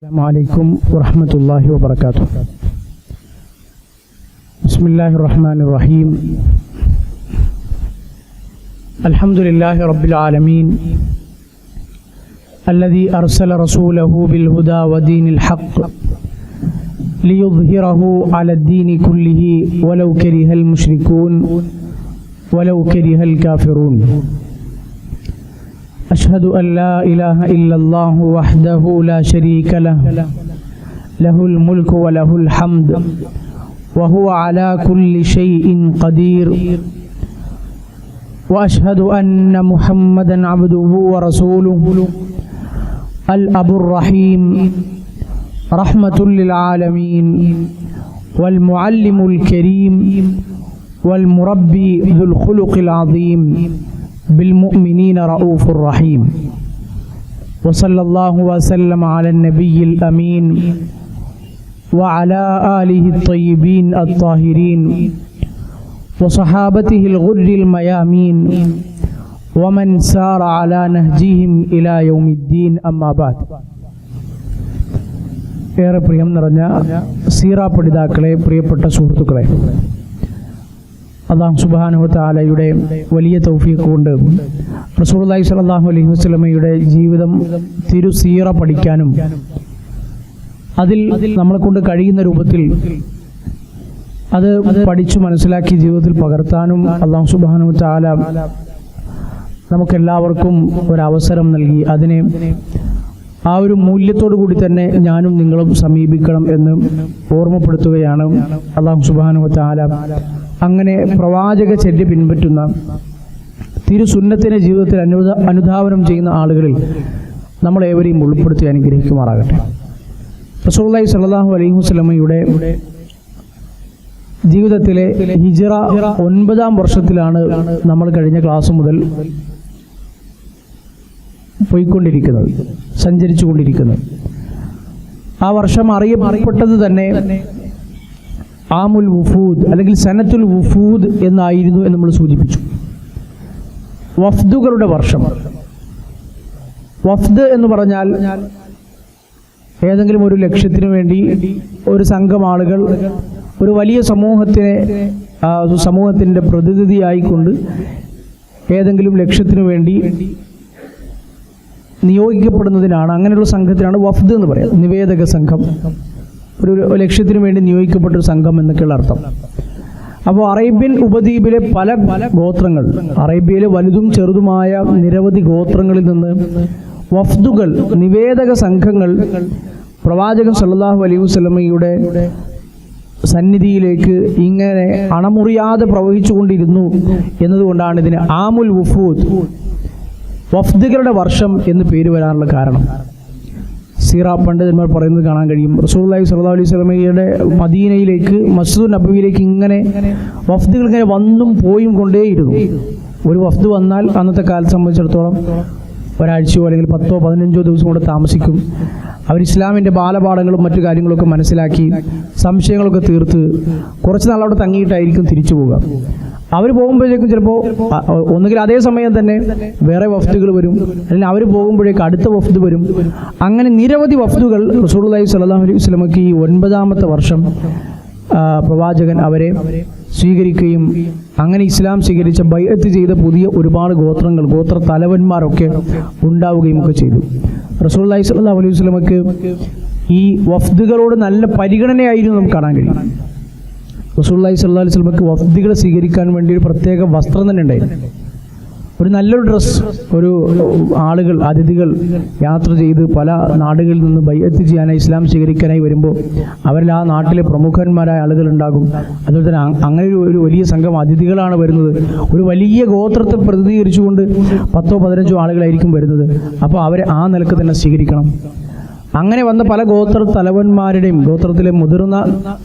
السلام عليكم ورحمة الله وبركاته. بسم الله الرحمن الرحيم. الحمد لله رب العالمين الذي أرسل رسوله بالهدى ودين الحق ليظهره على الدين كله ولو كره المشركون ولو كره الكافرون. أشهد أن لا إله إلا الله وحده لا شريك له له الملك وله الحمد وهو على كل شيء قدير. وأشهد أن محمدا عبده ورسوله الأب الرحيم رحمة للعالمين والمعلم الكريم والمربي ذو الخلق العظيم بالمؤمنين رؤوف رحيم. وصلى الله وسلم على النبي الأمين وعلى آله الطيبين الطاهرين وصحابته الغر الميامين ومن سار على نهجهم إلى يوم الدين. أما بعد. ഏറെ പ്രിയം നിറഞ്ഞ സീറ പഠിതാക്കളെ, പ്രിയപ്പെട്ട സുഹൃത്തുക്കളെ, അല്ലാഹു സുബ്ഹാനഹു വ തആലയുടെ വലിയ തൗഫീഖ് കൊണ്ട് റസൂലുള്ളാഹി സ്വല്ലല്ലാഹു അലൈഹി വസല്ലമയുടെ ജീവിതം തിരുസീറ പഠിക്കാനും അതിൽ നമ്മളെ കൊണ്ട് കഴിയുന്ന രൂപത്തിൽ അത് പഠിച്ചു മനസ്സിലാക്കി ജീവിതത്തിൽ പകർത്താനും അല്ലാഹു സുബ്ഹാനഹു വ തആല നമുക്കെല്ലാവർക്കും ഒരവസരം നൽകി. അതിനെ ആ ഒരു മൂല്യത്തോടു കൂടി തന്നെ ഞാനും നിങ്ങളും സമീപിക്കണം എന്ന് ഓർമ്മപ്പെടുത്തുകയാണ്. അല്ലാഹു സുബ്ഹാനഹു വ തആല അങ്ങനെ പ്രവാചക ചര്യ പിൻപറ്റുന്ന തിരുസുന്നത്തിനെ ജീവിതത്തിൽ അനുധാവനം ചെയ്യുന്ന ആളുകളിൽ നമ്മളേവരെയും ഉൾപ്പെടുത്തി അനുഗ്രഹിക്കുമാറാകട്ടെ. റസൂലുള്ളാഹി സ്വല്ലല്ലാഹു അലൈഹി വസല്ലമയുടെ ജീവിതത്തിലെ ഹിജ്റ 9-ാം വർഷത്തിലാണ് നമ്മൾ കഴിഞ്ഞ ക്ലാസ് മുതൽ പോയിക്കൊണ്ടിരിക്കുന്നത്, സഞ്ചരിച്ചു കൊണ്ടിരിക്കുന്നത്. ആ വർഷം അറിയപ്പെട്ടത് തന്നെ ആമുൽ വുഫൂദ് അല്ലെങ്കിൽ സനത്തുൽ വുഫൂദ് എന്നായിരുന്നു എന്ന് നമ്മൾ സൂചിപ്പിച്ചു. വഫ്ദുകളുടെ വർഷം. വഫ്ദ് എന്ന് പറഞ്ഞാൽ ഏതെങ്കിലും ഒരു ലക്ഷ്യത്തിനു വേണ്ടി ഒരു സംഘം ആളുകൾ ഒരു വലിയ സമൂഹത്തിൻ്റെ പ്രതിനിധിയായിക്കൊണ്ട് ഏതെങ്കിലും ലക്ഷ്യത്തിനു വേണ്ടി നിയോഗിക്കപ്പെടുന്നതിനാണ്, അങ്ങനെയുള്ള സംഘത്തിനാണ് വഫ്ദ് എന്ന് പറയാം. നിവേദക സംഘം, ഒരു ലക്ഷ്യത്തിനു വേണ്ടി നിയോഗിക്കപ്പെട്ടൊരു സംഘം എന്നൊക്കെയുള്ള അർത്ഥം. അപ്പോൾ അറേബ്യൻ ഉപദ്വീപിലെ പല ഗോത്രങ്ങൾ, അറേബ്യയിലെ വലുതും ചെറുതുമായ നിരവധി ഗോത്രങ്ങളിൽ നിന്ന് വഫ്ദുകൾ, നിവേദക സംഘങ്ങൾ പ്രവാചകൻ സല്ലല്ലാഹു അലൈഹി വസല്ലമയുടെ സന്നിധിയിലേക്ക് ഇങ്ങനെ അണമുറിയാതെ പ്രവഹിച്ചുകൊണ്ടിരുന്നു എന്നതുകൊണ്ടാണ് ഇതിന് ആമുൽ വുഫൂദ്, വഫ്ദുകളുടെ വർഷം എന്ന് പേര് വരാനുള്ള കാരണം. സീറ പണ്ഡിതന്മാർ പറയുന്നത് കാണാൻ കഴിയും. റസൂലുള്ളാഹി സ്വല്ലല്ലാഹു അലൈഹി വസല്ലമയുടെ മദീനയിലേക്ക്, മസ്ജിദുൻ നബവിയിലേക്ക് ഇങ്ങനെ വഫ്ദുകൾ ഇങ്ങനെ വന്നും പോയും കൊണ്ടേയിരുന്നു. ഒരു വഫ്ദ് വന്നാൽ അന്നത്തെ കാലത്തെ സംബന്ധിച്ചിടത്തോളം ഒരാഴ്ചയോ അല്ലെങ്കിൽ 10-15 ദിവസം കൊണ്ട് താമസിക്കും. അവർ ഇസ്ലാമിൻ്റെ ബാലപാഠങ്ങളും മറ്റു കാര്യങ്ങളൊക്കെ മനസ്സിലാക്കി സംശയങ്ങളൊക്കെ തീർത്ത് കുറച്ച് നാൾ അവിടെ തങ്ങിയിട്ടായിരിക്കും തിരിച്ചു പോവുക. അവർ പോകുമ്പോഴേക്കും ചിലപ്പോൾ ഒന്നുകിൽ അതേ സമയം തന്നെ വേറെ വഫ്ദുകൾ വരും, അല്ലെങ്കിൽ അവർ പോകുമ്പോഴേക്കും അടുത്ത വഫ്ദ് വരും. അങ്ങനെ നിരവധി വഫ്ദുകൾ റസൂലുള്ളാഹി സ്വല്ലല്ലാഹു അലൈഹി വസല്ലമയ്ക്ക് ഈ 9-ാമത്തെ വർഷം പ്രവാചകൻ അവരെ സ്വീകരിക്കുകയും അങ്ങനെ ഇസ്ലാം സ്വീകരിച്ച ബൈഅത്ത് ചെയ്ത പുതിയ ഒരുപാട് ഗോത്രങ്ങൾ, ഗോത്ര തലവന്മാരൊക്കെ ഉണ്ടാവുകയും ഒക്കെ ചെയ്തു. റസൂലുള്ളാഹി സ്വല്ലല്ലാഹു അലൈഹി വസല്ലമയ്ക്ക് ഈ വഫ്ദുകളോട് നല്ല പരിഗണനയായിരുന്നു നമുക്ക് കാണാൻ കഴിയും. റസൂലുള്ളാഹി സ്വല്ലല്ലാഹു അലൈഹി വസല്ലമയ്ക്ക് വഫ്ദുകളെ സ്വീകരിക്കാൻ വേണ്ടി ഒരു പ്രത്യേക വസ്ത്രം തന്നെ ഉണ്ടായിരുന്നു. ഒരു നല്ലൊരു ഡ്രസ്സ്. ഒരു ആളുകൾ, അതിഥികൾ യാത്ര ചെയ്ത് പല നാടുകളിൽ നിന്ന് ബൈഅത്ത് ചെയ്യാനായി, ഇസ്ലാം സ്വീകരിക്കാനായി വരുമ്പോൾ അവരിൽ ആ നാട്ടിലെ പ്രമുഖന്മാരായ ആളുകൾ ഉണ്ടാകും. അതുപോലെ തന്നെ അങ്ങനെ ഒരു വലിയ സംഘം അതിഥികളാണ് വരുന്നത്. ഒരു വലിയ ഗോത്രത്തെ പ്രതിനിധീകരിച്ചുകൊണ്ട് 10-15 ആളുകളായിരിക്കും വരുന്നത്. അപ്പോൾ അവരെ ആ നിലക്ക് തന്നെ സ്വീകരിക്കണം. അങ്ങനെ വന്ന പല ഗോത്ര തലവന്മാരുടെയും ഗോത്രത്തിലെ മുതിർന്ന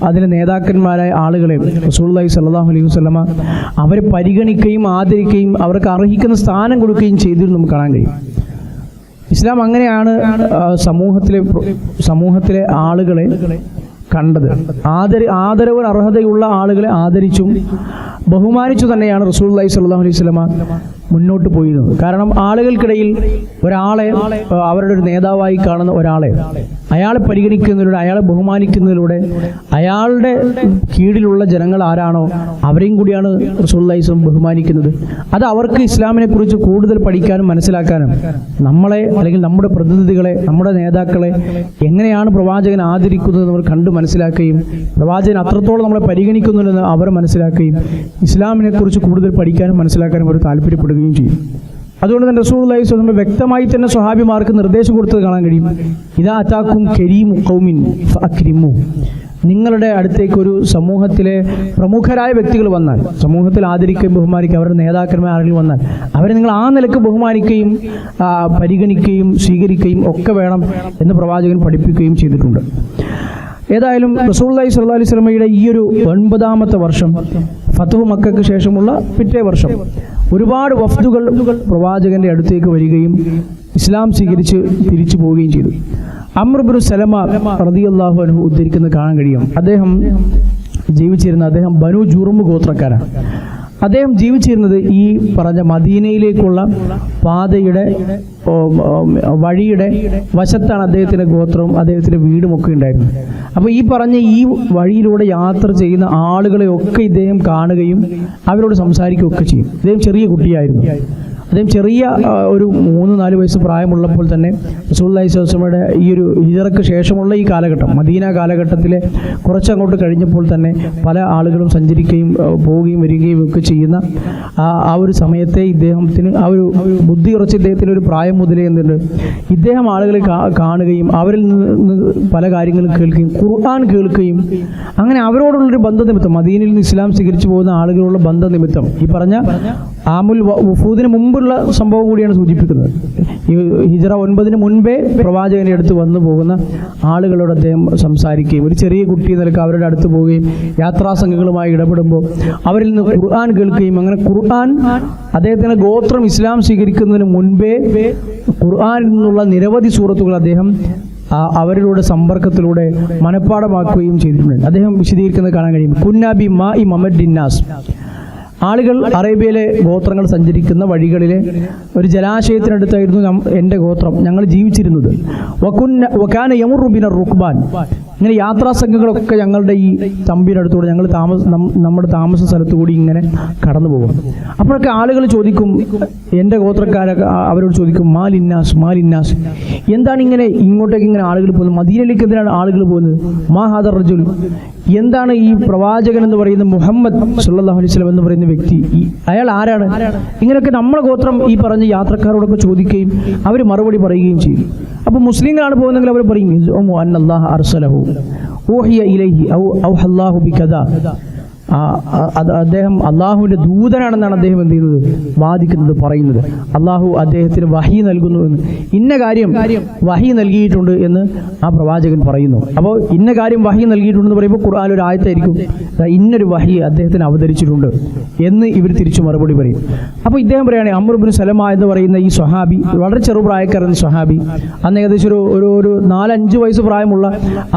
അതിലെ നേതാക്കന്മാരായ ആളുകളെ റസൂലുള്ളാഹി സ്വല്ലല്ലാഹു അലൈഹി വസല്ലമ അവരെ പരിഗണിക്കുകയും ആദരിക്കുകയും അവർക്ക് അർഹിക്കുന്ന സ്ഥാനം കൊടുക്കുകയും ചെയ്തിരുന്നു നമുക്ക് കാണാൻ കഴിയും. ഇസ്ലാം അങ്ങനെയാണ് സമൂഹത്തിലെ ആളുകളെ കണ്ടത്. ആദരവിന് അർഹതയുള്ള ആളുകളെ ആദരിച്ചും ബഹുമാനിച്ചു തന്നെയാണ് റസൂലുള്ളാഹി സ്വല്ലല്ലാഹു അലൈഹി വസല്ലമ മുന്നോട്ട് പോയിരുന്നത്. കാരണം ആളുകൾക്കിടയിൽ ഒരാളെ, അവരുടെ ഒരു നേതാവായി കാണുന്ന ഒരാളെ, അയാളെ പരിഗണിക്കുന്നതിലൂടെ, അയാളെ ബഹുമാനിക്കുന്നതിലൂടെ അയാളുടെ കീഴിലുള്ള ജനങ്ങൾ ആരാണോ അവരെയും കൂടിയാണ് റസൂലുള്ളാഹി സ്വല്ലല്ലാഹു അലൈഹി വസല്ലം ബഹുമാനിക്കുന്നത്. അത് അവർക്ക് ഇസ്ലാമിനെ കുറിച്ച് കൂടുതൽ പഠിക്കാനും മനസ്സിലാക്കാനും, നമ്മളെ അല്ലെങ്കിൽ നമ്മുടെ പ്രതിനിധികളെ, നമ്മുടെ നേതാക്കളെ എങ്ങനെയാണ് പ്രവാചകൻ ആദരിക്കുന്നത് അവർ കണ്ടു മനസ്സിലാക്കുകയും പ്രവാചകൻ അത്രത്തോളം നമ്മളെ പരിഗണിക്കുന്നുണ്ടെന്ന് അവർ മനസ്സിലാക്കുകയും ഇസ്ലാമിനെ കുറിച്ച് കൂടുതൽ പഠിക്കാനും മനസ്സിലാക്കാനും അവർ താല്പര്യപ്പെടുകയും ചെയ്യും. അതുകൊണ്ട് തന്നെ റസൂലുള്ളാഹി സ്വല്ലല്ലാഹു അലൈഹി വസല്ലം വ്യക്തമായി തന്നെ സ്വഹാബിമാർക്ക് നിർദ്ദേശം കൊടുത്തത് കാണാൻ കഴിയും. ഇദാ അതാക്കും കരീമു ഖൗമിൻ ഫഅക്രിമു. നിങ്ങളുടെ അടുത്തേക്ക് ഒരു സമൂഹത്തിലെ പ്രമുഖരായ വ്യക്തികൾ വന്നാൽ, സമൂഹത്തിൽ ആദരിക്കുകയും ബഹുമാനിക്കുകയും അവരുടെ നേതാക്കന്മാർ ആരെങ്കിലും വന്നാൽ അവരെ നിങ്ങൾ ആ നിലക്ക് ബഹുമാനിക്കുകയും പരിഗണിക്കുകയും സ്വീകരിക്കുകയും ഒക്കെ വേണം എന്ന് പ്രവാചകൻ പഠിപ്പിക്കുകയും ചെയ്തിട്ടുണ്ട്. ഏതായാലും റസൂലുള്ളാഹി സ്വല്ലല്ലാഹു അലൈഹി വസല്ലമയുടെ ഈ ഒരു 9ാമത്തെ വർഷം, ഫത്ഹു മക്കയ്ക്ക് ശേഷമുള്ള പിറ്റേ വർഷം, ഒരുപാട് വഫ്ദുകൾ പ്രവാചകന്റെ അടുത്തേക്ക് വരികയും ഇസ്ലാം സ്വീകരിച്ച് തിരിച്ചു പോവുകയും ചെയ്തു. അംർ ഇബ്നു സലമ റളിയല്ലാഹു അൻഹു ഉദ്ധരിക്കുന്നത് കാണാൻ കഴിയും. അദ്ദേഹം ബനു ജുർമ് ഗോത്രക്കാരാണ്. അദ്ദേഹം ജീവിച്ചിരുന്നത് ഈ പറഞ്ഞ മദീനയിലേക്കുള്ള പാതയുടെ വഴിയുടെ വശത്താണ് അദ്ദേഹത്തിൻ്റെ ഗോത്രവും അദ്ദേഹത്തിൻ്റെ വീടുമൊക്കെ ഉണ്ടായിരുന്നത്. അപ്പോൾ ഈ പറഞ്ഞ ഈ വഴിയിലൂടെ യാത്ര ചെയ്യുന്ന ആളുകളെയൊക്കെ ഇദ്ദേഹം കാണുകയും അവരോട് സംസാരിക്കുകയൊക്കെ ചെയ്യും. ഇദ്ദേഹം ചെറിയ കുട്ടിയായിരുന്നു. അദ്ദേഹം ചെറിയ ഒരു 3-4 വയസ്സ് പ്രായമുള്ളപ്പോൾ തന്നെ റസൂലുള്ളാഹി സ്വല്ലല്ലാഹു അലൈഹി വസല്ലമയുടെ ഈ ഒരു ഹിജറയ്ക്ക് ശേഷമുള്ള ഈ കാലഘട്ടം, മദീന കാലഘട്ടത്തിലെ കുറച്ചങ്ങോട്ട് കഴിഞ്ഞപ്പോൾ തന്നെ പല ആളുകളും സഞ്ചരിക്കുകയും പോവുകയും വരികയും ഒക്കെ ചെയ്യുന്ന ആ ഒരു സമയത്തെ ഇദ്ദേഹത്തിന് ആ ഒരു ബുദ്ധി ഉറച്ച ഇദ്ദേഹത്തിന് ഒരു പ്രായം മുതലേ എന്തുണ്ട്, ഇദ്ദേഹം ആളുകളെ കാണുകയും അവരിൽ നിന്ന് പല കാര്യങ്ങളും കേൾക്കുകയും ഖുർആൻ കേൾക്കുകയും അങ്ങനെ അവരോടുള്ളൊരു ബന്ധനിമിത്തം, മദീനയിൽ നിന്ന് ഇസ്ലാം സ്വീകരിച്ചു പോകുന്ന ആളുകളുള്ള ബന്ധനിമിത്തം, ഈ പറഞ്ഞ ആമുൽ വഫൂദിന് മുമ്പുള്ള സംഭവം കൂടിയാണ് സൂചിപ്പിക്കുന്നത്. ഈ ഹിജറ 9 മുൻപേ പ്രവാചകന്റെ അടുത്ത് വന്നു പോകുന്ന ആളുകളോട് അദ്ദേഹം സംസാരിക്കുകയും ഒരു ചെറിയ കുട്ടി നിലക്ക് അവരുടെ അടുത്ത് പോവുകയും യാത്രാസംഘങ്ങളുമായി ഇടപെടുമ്പോൾ അവരിൽ നിന്ന് ഖുർആൻ കേൾക്കുകയും അങ്ങനെ ഖുർആൻ അദ്ദേഹത്തിന്റെ ഗോത്രം ഇസ്ലാം സ്വീകരിക്കുന്നതിന് മുൻപേ ഖുർആനിൽ നിന്നുള്ള നിരവധി സൂറത്തുകൾ അദ്ദേഹം അവരിലൂടെ സമ്പർക്കത്തിലൂടെ മനഃപ്പാടമാക്കുകയും ചെയ്തിട്ടുണ്ട്. അദ്ദേഹം വിശദീകരിക്കുന്നത് കാണാൻ കഴിയും. കുന്നാബി മാ ഇ മമദ്ദിന്നാസ്. ആളുകൾ അറേബ്യയിലെ ഗോത്രങ്ങൾ സഞ്ചരിക്കുന്ന വഴികളിലെ ഒരു ജലാശയത്തിനടുത്തായിരുന്നു എൻ്റെ ഗോത്രം, ഞങ്ങൾ ജീവിച്ചിരുന്നത്. വകാന യമുറു ബിന റുക്ബാൻ. ഇങ്ങനെ യാത്രാസംഘങ്ങളൊക്കെ ഞങ്ങളുടെ ഈ തമ്പിനടുത്തൂടെ ഞങ്ങൾ നമ്മുടെ താമസ സ്ഥലത്തു കൂടി ഇങ്ങനെ കടന്നു പോകും. അപ്പോഴൊക്കെ ആളുകൾ ചോദിക്കും, എൻ്റെ ഗോത്രക്കാരൊക്കെ അവരോട് ചോദിക്കും, മാലിന്നാസ്, എന്താണ് ഇങ്ങനെ ഇങ്ങോട്ടേക്ക് ഇങ്ങനെ ആളുകൾ പോകുന്നത്, മദീനയിലേക്ക് എന്തിനാണ് ആളുകൾ പോകുന്നത്, മാ ഹാദർ റജുൽ, എന്താണ് ഈ പ്രവാചകൻ എന്ന് പറയുന്ന മുഹമ്മദ് സല്ലല്ലാഹു അലൈഹി വസല്ലം എന്ന് പറയുന്ന വ്യക്തി, അയാൾ ആരാണ്, ഇങ്ങനെയൊക്കെ നമ്മുടെ ഗോത്രം ഈ പറഞ്ഞ യാത്രക്കാരോടൊക്കെ ചോദിക്കുകയും അവർ മറുപടി പറയുകയും ചെയ്യും. അപ്പോൾ മുസ്ലിങ്ങളാണ് പോകുന്നെങ്കിൽ അവർ പറയും, അന്നല്ലാഹ അർസലഹു ഊഹിയ ഇലൈഹി ഔ അല്ലാഹു ബികദാ. അദ്ദേഹം അള്ളാഹുവിൻ്റെ ദൂതനാണെന്നാണ് അദ്ദേഹം എന്ത് ചെയ്യുന്നത്, വാദിക്കുന്നത്, പറയുന്നത്. അള്ളാഹു അദ്ദേഹത്തിന് വഹി നൽകുന്നു എന്ന്, ഇന്ന കാര്യം വഹി നൽകിയിട്ടുണ്ട് എന്ന് ആ പ്രവാചകൻ പറയുന്നു. അപ്പോൾ ഇന്ന കാര്യം വഹി നൽകിയിട്ടുണ്ടെന്ന് പറയുമ്പോൾ ഖുർആൻ ഒരു ആയത്തായിരിക്കും, ഇന്നൊരു വഹി അദ്ദേഹത്തിന് അവതരിച്ചിട്ടുണ്ട് എന്ന് ഇവർ തിരിച്ചു മറുപടി പറയും. അപ്പോൾ ഇദ്ദേഹം പറയുകയാണെങ്കിൽ അംർ ഇബ്നു സലമ എന്ന് പറയുന്ന ഈ സ്വഹാബി, വളരെ ചെറുപ്രായക്കാരൻ സ്വഹാബി, അന്ന് ഏകദേശം ഒരു 4-5 വയസ്സ് പ്രായമുള്ള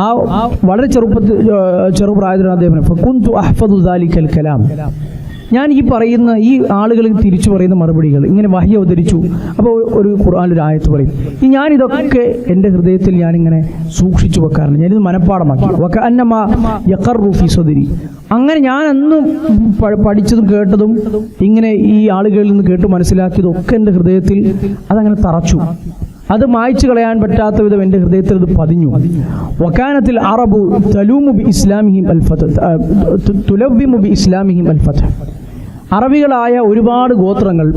ആ വളരെ ചെറുപ്രായത്തിലാണ് അദ്ദേഹം ഫകുന്തു അഹ്ഫദു ദാലിക്കൽ കലാം. ഞാൻ ഈ പറയുന്ന ഈ ആളുകൾ തിരിച്ചു പറയുന്ന മറുപടികൾ, ഇങ്ങനെ വഹി അവതരിച്ചു. അപ്പോൾ ഒരു ഖുർആനിൽ ആയത്ത് പറയും, ഞാനിതൊക്കെ എൻ്റെ ഹൃദയത്തിൽ ഞാനിങ്ങനെ സൂക്ഷിച്ചു വെക്കാറുണ്ട്, ഞാനിത് മനഃപ്പാടമാക്കി. വകഅന്നമാ യഖറു ഫീ സദരി. അങ്ങനെ ഞാൻ അന്നും പഠിച്ചതും കേട്ടതും ഇങ്ങനെ ഈ ആളുകളിൽ നിന്ന് കേട്ട് മനസ്സിലാക്കിയതും ഒക്കെ എൻ്റെ ഹൃദയത്തിൽ അതങ്ങനെ തറച്ചു. അത് മായ്ച്ചു കളയാൻ പറ്റാത്ത വിധം എൻ്റെ ഹൃദയത്തിൽ അത് പതിഞ്ഞു. വകാനത്തിൽ അറബു തലൂമു ബി ഇസ്ലാമിഹിം അൽ ഫത്ഹ് തുലവ്വിമു ബി ഇസ്ലാമിഹിം അൽ ഫത്ഹ്. അറബികളായ ഒരുപാട് ഗോത്രങ്ങൾ,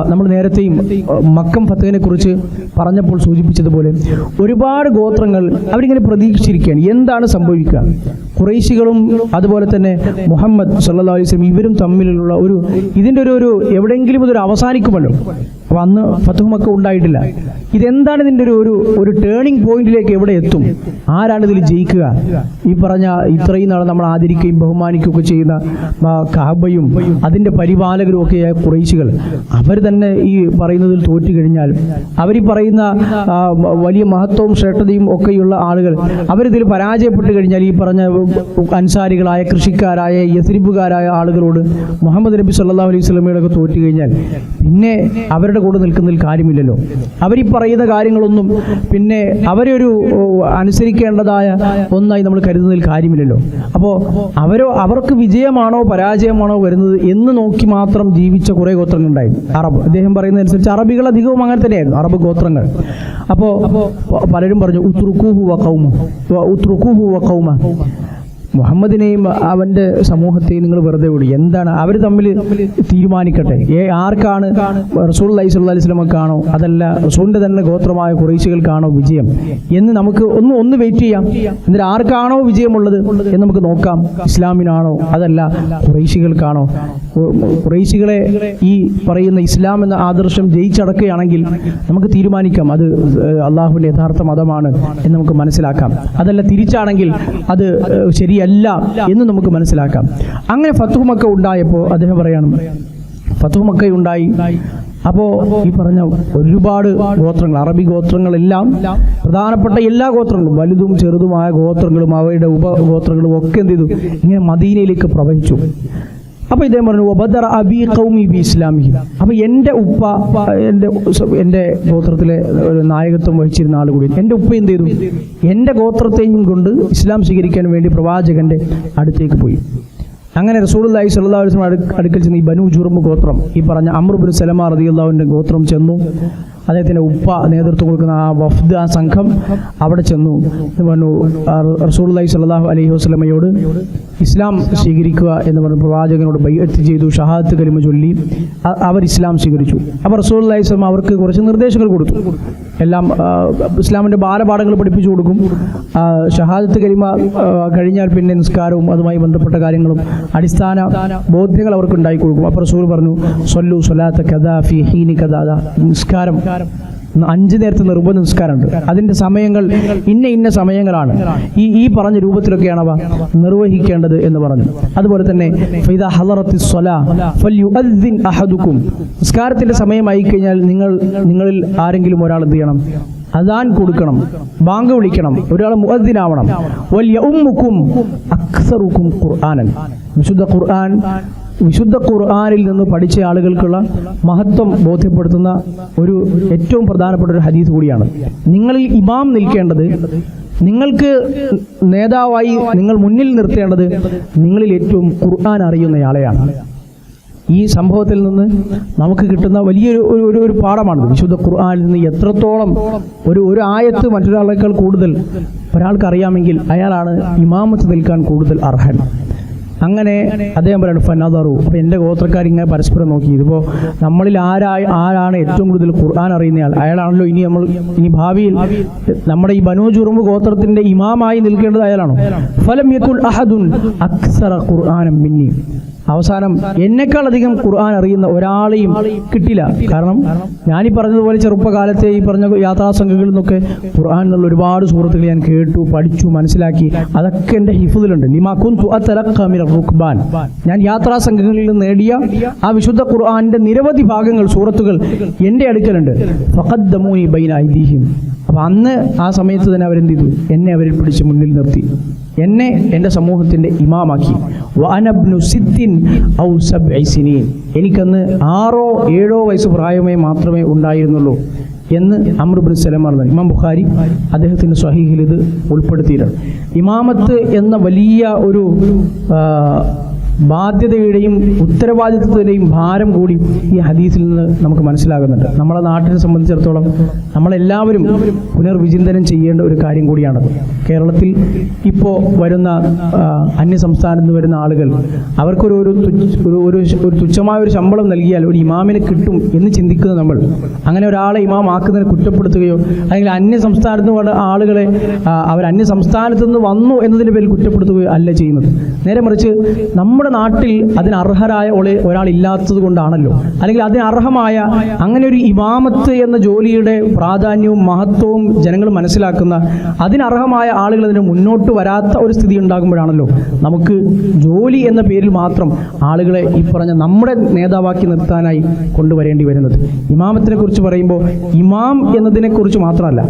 നമ്മൾ നേരത്തെയും മക്കം ഫത്തഹിനെ കുറിച്ച് പറഞ്ഞപ്പോൾ സൂചിപ്പിച്ചതുപോലെ ഒരുപാട് ഗോത്രങ്ങൾ അവരിങ്ങനെ പ്രതീക്ഷിച്ചിരിക്കുകയാണ് എന്താണ് സംഭവിക്കുക. ഖുറൈശികളും അതുപോലെ തന്നെ മുഹമ്മദ് സല്ലല്ലാഹു അലൈഹി വസല്ലം ഇവരും തമ്മിലുള്ള ഇതിൻ്റെ ഒരു എവിടെയെങ്കിലും ഇതൊരു അവസാനിക്കുമല്ലോ. അപ്പോൾ അന്ന് ഫത്ഹു മക്ക ഉണ്ടായിട്ടില്ല. ഇതെന്താണ് ഇതിൻ്റെ ഒരു ടേണിംഗ് പോയിന്റിലേക്ക് എവിടെ എത്തും, ആരാണ് ഇതിൽ ജയിക്കുക? ഈ പറഞ്ഞ ഇത്രയും നാൾ നമ്മൾ ആദരിക്കുകയും ബഹുമാനിക്കുകയൊക്കെ ചെയ്യുന്ന കഅബയും അതിൻ്റെ പരിപാലകരും ഒക്കെയായ ഖുറൈശികൾ അവർ തന്നെ ഈ പറയുന്നതിൽ തോറ്റു കഴിഞ്ഞാൽ, അവർ ഈ പറയുന്ന വലിയ മഹത്വവും ശ്രേഷ്ഠതയും ഒക്കെയുള്ള ആളുകൾ അവരിതിൽ പരാജയപ്പെട്ട് കഴിഞ്ഞാൽ, ഈ പറഞ്ഞ അൻസാരികളായ കൃഷിക്കാരായ യസ്രിബുകാരായ ആളുകളോട് മുഹമ്മദ് നബി സല്ലല്ലാഹു അലൈഹി വസല്ലമയോടൊക്കെ തോറ്റു കഴിഞ്ഞാൽ പിന്നെ അവരുടെ കൂടെ നിൽക്കുന്നതിൽ കാര്യമില്ലല്ലോ. അവരീ പറയുന്ന കാര്യങ്ങളൊന്നും പിന്നെ അവരൊരു അനുസരിക്കേണ്ടതായ ഒന്നായി നമ്മൾ കരുതുന്നതിൽ കാര്യമില്ലല്ലോ. അപ്പോൾ അവർക്ക് വിജയമാണോ പരാജയമാണോ വരുന്നത് എന്ന് നോക്കി മാത്രം ജീവിച്ച കുറേ ഗോത്രങ്ങളുണ്ടായി. അറബ്, അദ്ദേഹം പറയുന്നതനുസരിച്ച് അറബികൾ അധികവും അങ്ങനെ തന്നെയായിരുന്നു, അറബ് ഗോത്രങ്ങൾ. അപ്പോൾ പലരും പറഞ്ഞു ഉത്റുകൂഹു വ ഖൗമ, മുഹമ്മദിനെയും അവൻ്റെ സമൂഹത്തെയും നിങ്ങൾ വെറുതെ വിടും. എന്താണ് അവർ തമ്മിൽ തീരുമാനിക്കട്ടെ, ആർക്കാണ് റസൂലുള്ളാഹി സ്വല്ലല്ലാഹു അലൈഹി വസല്ലമക്കാണോ അതല്ല റസൂലിൻ്റെ തന്നെ ഗോത്രമായ ഖുറൈശികൾക്കാണോ വിജയം എന്ന് നമുക്ക് ഒന്ന് വെയിറ്റ് ചെയ്യാം. എന്നിട്ട് ആർക്കാണോ വിജയമുള്ളത് എന്ന് നമുക്ക് നോക്കാം. ഇസ്ലാമിനാണോ അതല്ല ഖുറൈശികൾക്കാണോ? ഖുറൈശികളെ ഈ പറയുന്ന ഇസ്ലാം എന്ന ആദർശം ജയിച്ചടക്കുകയാണെങ്കിൽ നമുക്ക് തീരുമാനിക്കാം അത് അള്ളാഹുവിൻ്റെ യഥാർത്ഥ മതമാണ് എന്ന് നമുക്ക് മനസ്സിലാക്കാം. അതല്ല തിരിച്ചാണെങ്കിൽ അത് ശരിയല്ല എന്ന് നമുക്ക് മനസ്സിലാക്കാം. അങ്ങനെ ഫത്ഹു മക്ക ഉണ്ടായപ്പോൾ അദ്ദേഹം പറയണം, ഫത്ഹു മക്ക ഉണ്ടായി. അപ്പോൾ ഈ പറഞ്ഞ ഒരുപാട് ഗോത്രങ്ങൾ, അറബി ഗോത്രങ്ങളെല്ലാം, പ്രധാനപ്പെട്ട എല്ലാ ഗോത്രങ്ങളും വലുതും ചെറുതുമായ ഗോത്രങ്ങളും അവയുടെ ഉപഗോത്രങ്ങളും ഒക്കെ എന്ത് ചെയ്തു, ഇങ്ങനെ മദീനയിലേക്ക് പ്രവഹിച്ചു. അപ്പോൾ ഇദ്ദേഹം പറഞ്ഞു വബദറ അബി ഖൗമി ബി ഇസ്ലാമിഹി. അപ്പോൾ എൻ്റെ ഉപ്പ എൻ്റെ ഗോത്രത്തിലെ നായകത്വം വഹിച്ചിരുന്ന ആൾ കൂടി, എൻ്റെ ഉപ്പ എന്ത് ചെയ്തു, എൻ്റെ ഗോത്രത്തെയും കൊണ്ട് ഇസ്ലാം സ്വീകരിക്കാൻ വേണ്ടി പ്രവാചകൻ്റെ അടുത്തേക്ക് പോയി. അങ്ങനെ റസൂലുള്ളാഹി സ്വല്ലല്ലാഹു അലൈഹി വസല്ലം അടുക്കൽ ചെന്ന് ഈ ബനു ജുർമ് ഗോത്രം, ഈ പറഞ്ഞ അംർ ഇബ്നു സലമ റളിയല്ലാഹു അൻഹുവിൻ്റെ ഗോത്രം ചെന്നു. അദ്ദേഹത്തിൻ്റെ ഉപ്പ നേതൃത്വം കൊടുക്കുന്ന ആ വഫ്ദ്, ആ സംഘം അവിടെ ചെന്നു. പറഞ്ഞു റസൂലുള്ളാഹി സ്വല്ലല്ലാഹു അലൈഹി വസല്ലമയോട് ഇസ്ലാം സ്വീകരിക്കുക എന്ന് പറഞ്ഞ് പ്രവാചകനോട് ബൈഅത്ത് ചെയ്തു, ഷഹാദത്ത് കലിമ ചൊല്ലി അവർ ഇസ്ലാം സ്വീകരിച്ചു. അപ്പോൾ റസൂലുള്ളാഹി സ്വല്ലല്ലാഹു അലൈഹി വസല്ലം അവർക്ക് കുറച്ച് നിർദ്ദേശങ്ങൾ കൊടുത്തു. എല്ലാം ഇസ്ലാമിൻ്റെ ബാലപാഠങ്ങൾ പഠിപ്പിച്ചു കൊടുക്കും. ഷഹാദത്ത് കലിമ കഴിഞ്ഞാൽ പിന്നെ നിസ്കാരവും അതുമായി ബന്ധപ്പെട്ട കാര്യങ്ങളും അടിസ്ഥാന ബോധ്യങ്ങൾ അവർക്ക് ഉണ്ടാക്കി കൊടുക്കും. അപ്പോൾ റസൂൽ പറഞ്ഞു സ്വല്ലു സ്വലാത്ത കദാ ഫി ഹീനി കദാ, നിസ്കാരം 5 നേരത്തെ നിർബന്ധ നിസ്കാരമുണ്ട്, അതിൻ്റെ സമയങ്ങൾ ഇന്ന സമയങ്ങളാണ്, ഈ പറഞ്ഞ രൂപത്തിലൊക്കെയാണ് അവ നിർവഹിക്കേണ്ടത് എന്ന് പറഞ്ഞു. അതുപോലെ തന്നെ ഫൈദാ ഹളറത്തിസ് സ്വലാ ഫൽയുഅദ്ദിൻ അഹദുക്കും, നിസ്കാരത്തിൻ്റെ സമയമായി കഴിഞ്ഞാൽ നിങ്ങളിൽ ആരെങ്കിലും ഒരാൾ എന്ത് ചെയ്യണം, അദാൻ കൊടുക്കണം, ബാങ്ക് വിളിക്കണം, ഒരാൾ മുഅദ്ദിനാവണം. വൽയഉമ്മുക്കും അക്സറുക്കും ഖുർആനൻ, വിശുദ്ധ ഖുർആനിൽ നിന്ന് പഠിച്ച ആളുകൾക്കുള്ള മഹത്വം ബോധ്യപ്പെടുത്തുന്ന ഒരു ഏറ്റവും പ്രധാനപ്പെട്ട ഒരു ഹദീസ് കൂടിയാണ്. നിങ്ങളിൽ ഇമാം നിൽക്കേണ്ടത്, നിങ്ങൾക്ക് നേതാവായി നിങ്ങൾ മുന്നിൽ നിർത്തേണ്ടത് ഒരു ഏറ്റവും ഖുർആൻ അറിയുന്നയാളെയാണ്. ഈ സംഭവത്തിൽ നിന്ന് നമുക്ക് കിട്ടുന്ന വലിയൊരു പാഠമാണ്. വിശുദ്ധ ഖുർആനിൽ നിന്ന് എത്രത്തോളം ഒരു ആയത്ത് മറ്റൊരാളേക്കാൾ കൂടുതൽ ഒരാൾക്ക് അറിയാമെങ്കിൽ അയാളാണ് ഇമാമത്ത് നിൽക്കാൻ കൂടുതൽ അർഹൻ. അങ്ങനെ അദ്ദേഹം പറയുന്നത് ഫനദറു. അപ്പോൾ എൻ്റെ ഗോത്രക്കാരിങ്ങനെ പരസ്പരം നോക്കി, ഇതിപ്പോൾ നമ്മളിൽ ആരാണ് ഏറ്റവും കൂടുതൽ ഖുർആൻ അറിയുന്നയാൾ, അയാളാണല്ലോ ഇനി ഭാവിയിൽ നമ്മുടെ ഈ ബനൂ ജുർമ് ഗോത്രത്തിൻ്റെ ഇമാമായി നിൽക്കേണ്ടത് അയാളാണോ? ഫലം യകുൽ അഹദുൻ അക്സറ ഖുർആനം മിന്നി. അവസാനം എന്നെക്കാൾ അധികം ഖുർആൻ അറിയുന്ന ഒരാളെയും കിട്ടില്ല. കാരണം ഞാനീ പറഞ്ഞതുപോലെ ചെറുപ്പകാലത്തെ ഈ പറഞ്ഞ യാത്രാ സംഘങ്ങളിൽ നിന്നൊക്കെ ഖുർആനിലുള്ള ഒരുപാട് സൂറത്തുകൾ ഞാൻ കേട്ടു, പഠിച്ചു, മനസ്സിലാക്കി. അതൊക്കെ എൻ്റെ ഹിഫ്ദിലുണ്ട്. ലിമാ കുന്തു അതലഖ മിനർ റുക്ബാൻ, ഞാൻ യാത്രാ സംഘങ്ങളിൽ നിന്ന് നേടിയ ആ വിശുദ്ധ ഖുർആനിൻ്റെ നിരവധി ഭാഗങ്ങൾ, സൂറത്തുകൾ എൻ്റെ അടുക്കലുണ്ട്. ഫഖദ്ദമൂനി ബൈന ഐദീഹിം. അപ്പോൾ അന്ന് ആ സമയത്ത് തന്നെ അവരെന്ത് ചെയ്തു, എന്നെ അവരിൽ പിടിച്ച് മുന്നിൽ നിർത്തി, എന്നെ എൻ്റെ സമൂഹത്തിൻ്റെ ഇമാമാക്കി. വഅനബ്നു സിദ്ദിൻ ഔ സബ്ഇ സിനീൻ, എനിക്കന്ന് 6 or 7 വയസ്സ് പ്രായമേ മാത്രമേ ഉണ്ടായിരുന്നുള്ളൂ എന്ന് അംർ ഇബ്നു സലമ പറഞ്ഞു. ഇമാം ബുഖാരി അദ്ദേഹത്തിൻ്റെ സ്വഹീഹിൽ ഇത് ഉൾപ്പെടുത്തിയിട്ടുണ്ട്. ഇമാമത്ത് എന്ന വലിയ ഒരു ബാധ്യതയുടെയും ഉത്തരവാദിത്വത്തിൻ്റെയും ഭാരം കൂടി ഈ ഹദീസിൽ നിന്ന് നമുക്ക് മനസ്സിലാകുന്നുണ്ട്. നമ്മളെ നാട്ടിനെ സംബന്ധിച്ചിടത്തോളം നമ്മളെല്ലാവരും പുനർവിചിന്തനം ചെയ്യേണ്ട ഒരു കാര്യം കൂടിയാണത്. കേരളത്തിൽ ഇപ്പോൾ വരുന്ന അന്യ സംസ്ഥാനത്ത് നിന്ന് വരുന്ന ആളുകൾ അവർക്കൊരു തുച്ഛമായ ഒരു ശമ്പളം നൽകിയാൽ ഒരു ഇമാമിനെ കിട്ടും എന്ന് ചിന്തിക്കുന്ന നമ്മൾ, അങ്ങനെ ഒരാളെ ഇമാം ആക്കുന്നതിനെ കുറ്റപ്പെടുത്തുകയോ അല്ലെങ്കിൽ അന്യ സംസ്ഥാനത്ത് നിന്ന് വന്ന ആളുകളെ അവർ അന്യ സംസ്ഥാനത്ത് നിന്ന് വന്നു എന്നതിൻ്റെ പേരിൽ കുറ്റപ്പെടുത്തുകയോ അല്ല ചെയ്യുന്നത്. നേരെ മറിച്ച് നമ്മുടെ നാട്ടിൽ അതിനർഹരായ ഒരാളില്ലാത്തത് കൊണ്ടാണല്ലോ, അല്ലെങ്കിൽ അതിനർഹമായ അങ്ങനെ ഒരു ഇമാമത്ത് എന്ന ജോലിയുടെ പ്രാധാന്യവും മഹത്വവും ജനങ്ങൾ മനസ്സിലാക്കുന്ന അതിനർഹമായ ആളുകൾ അതിന് മുന്നോട്ട് വരാത്ത ഒരു സ്ഥിതി ഉണ്ടാകുമ്പോഴാണല്ലോ നമുക്ക് ജോലി എന്ന പേരിൽ മാത്രം ആളുകളെ ഈ പറഞ്ഞ നമ്മുടെ നേതാവാക്കി നിർത്താനായി കൊണ്ടുവരേണ്ടി വരുന്നത്. ഇമാമത്തിനെ കുറിച്ച് പറയുമ്പോൾ ഇമാം എന്നതിനെക്കുറിച്ച് മാത്രമല്ല,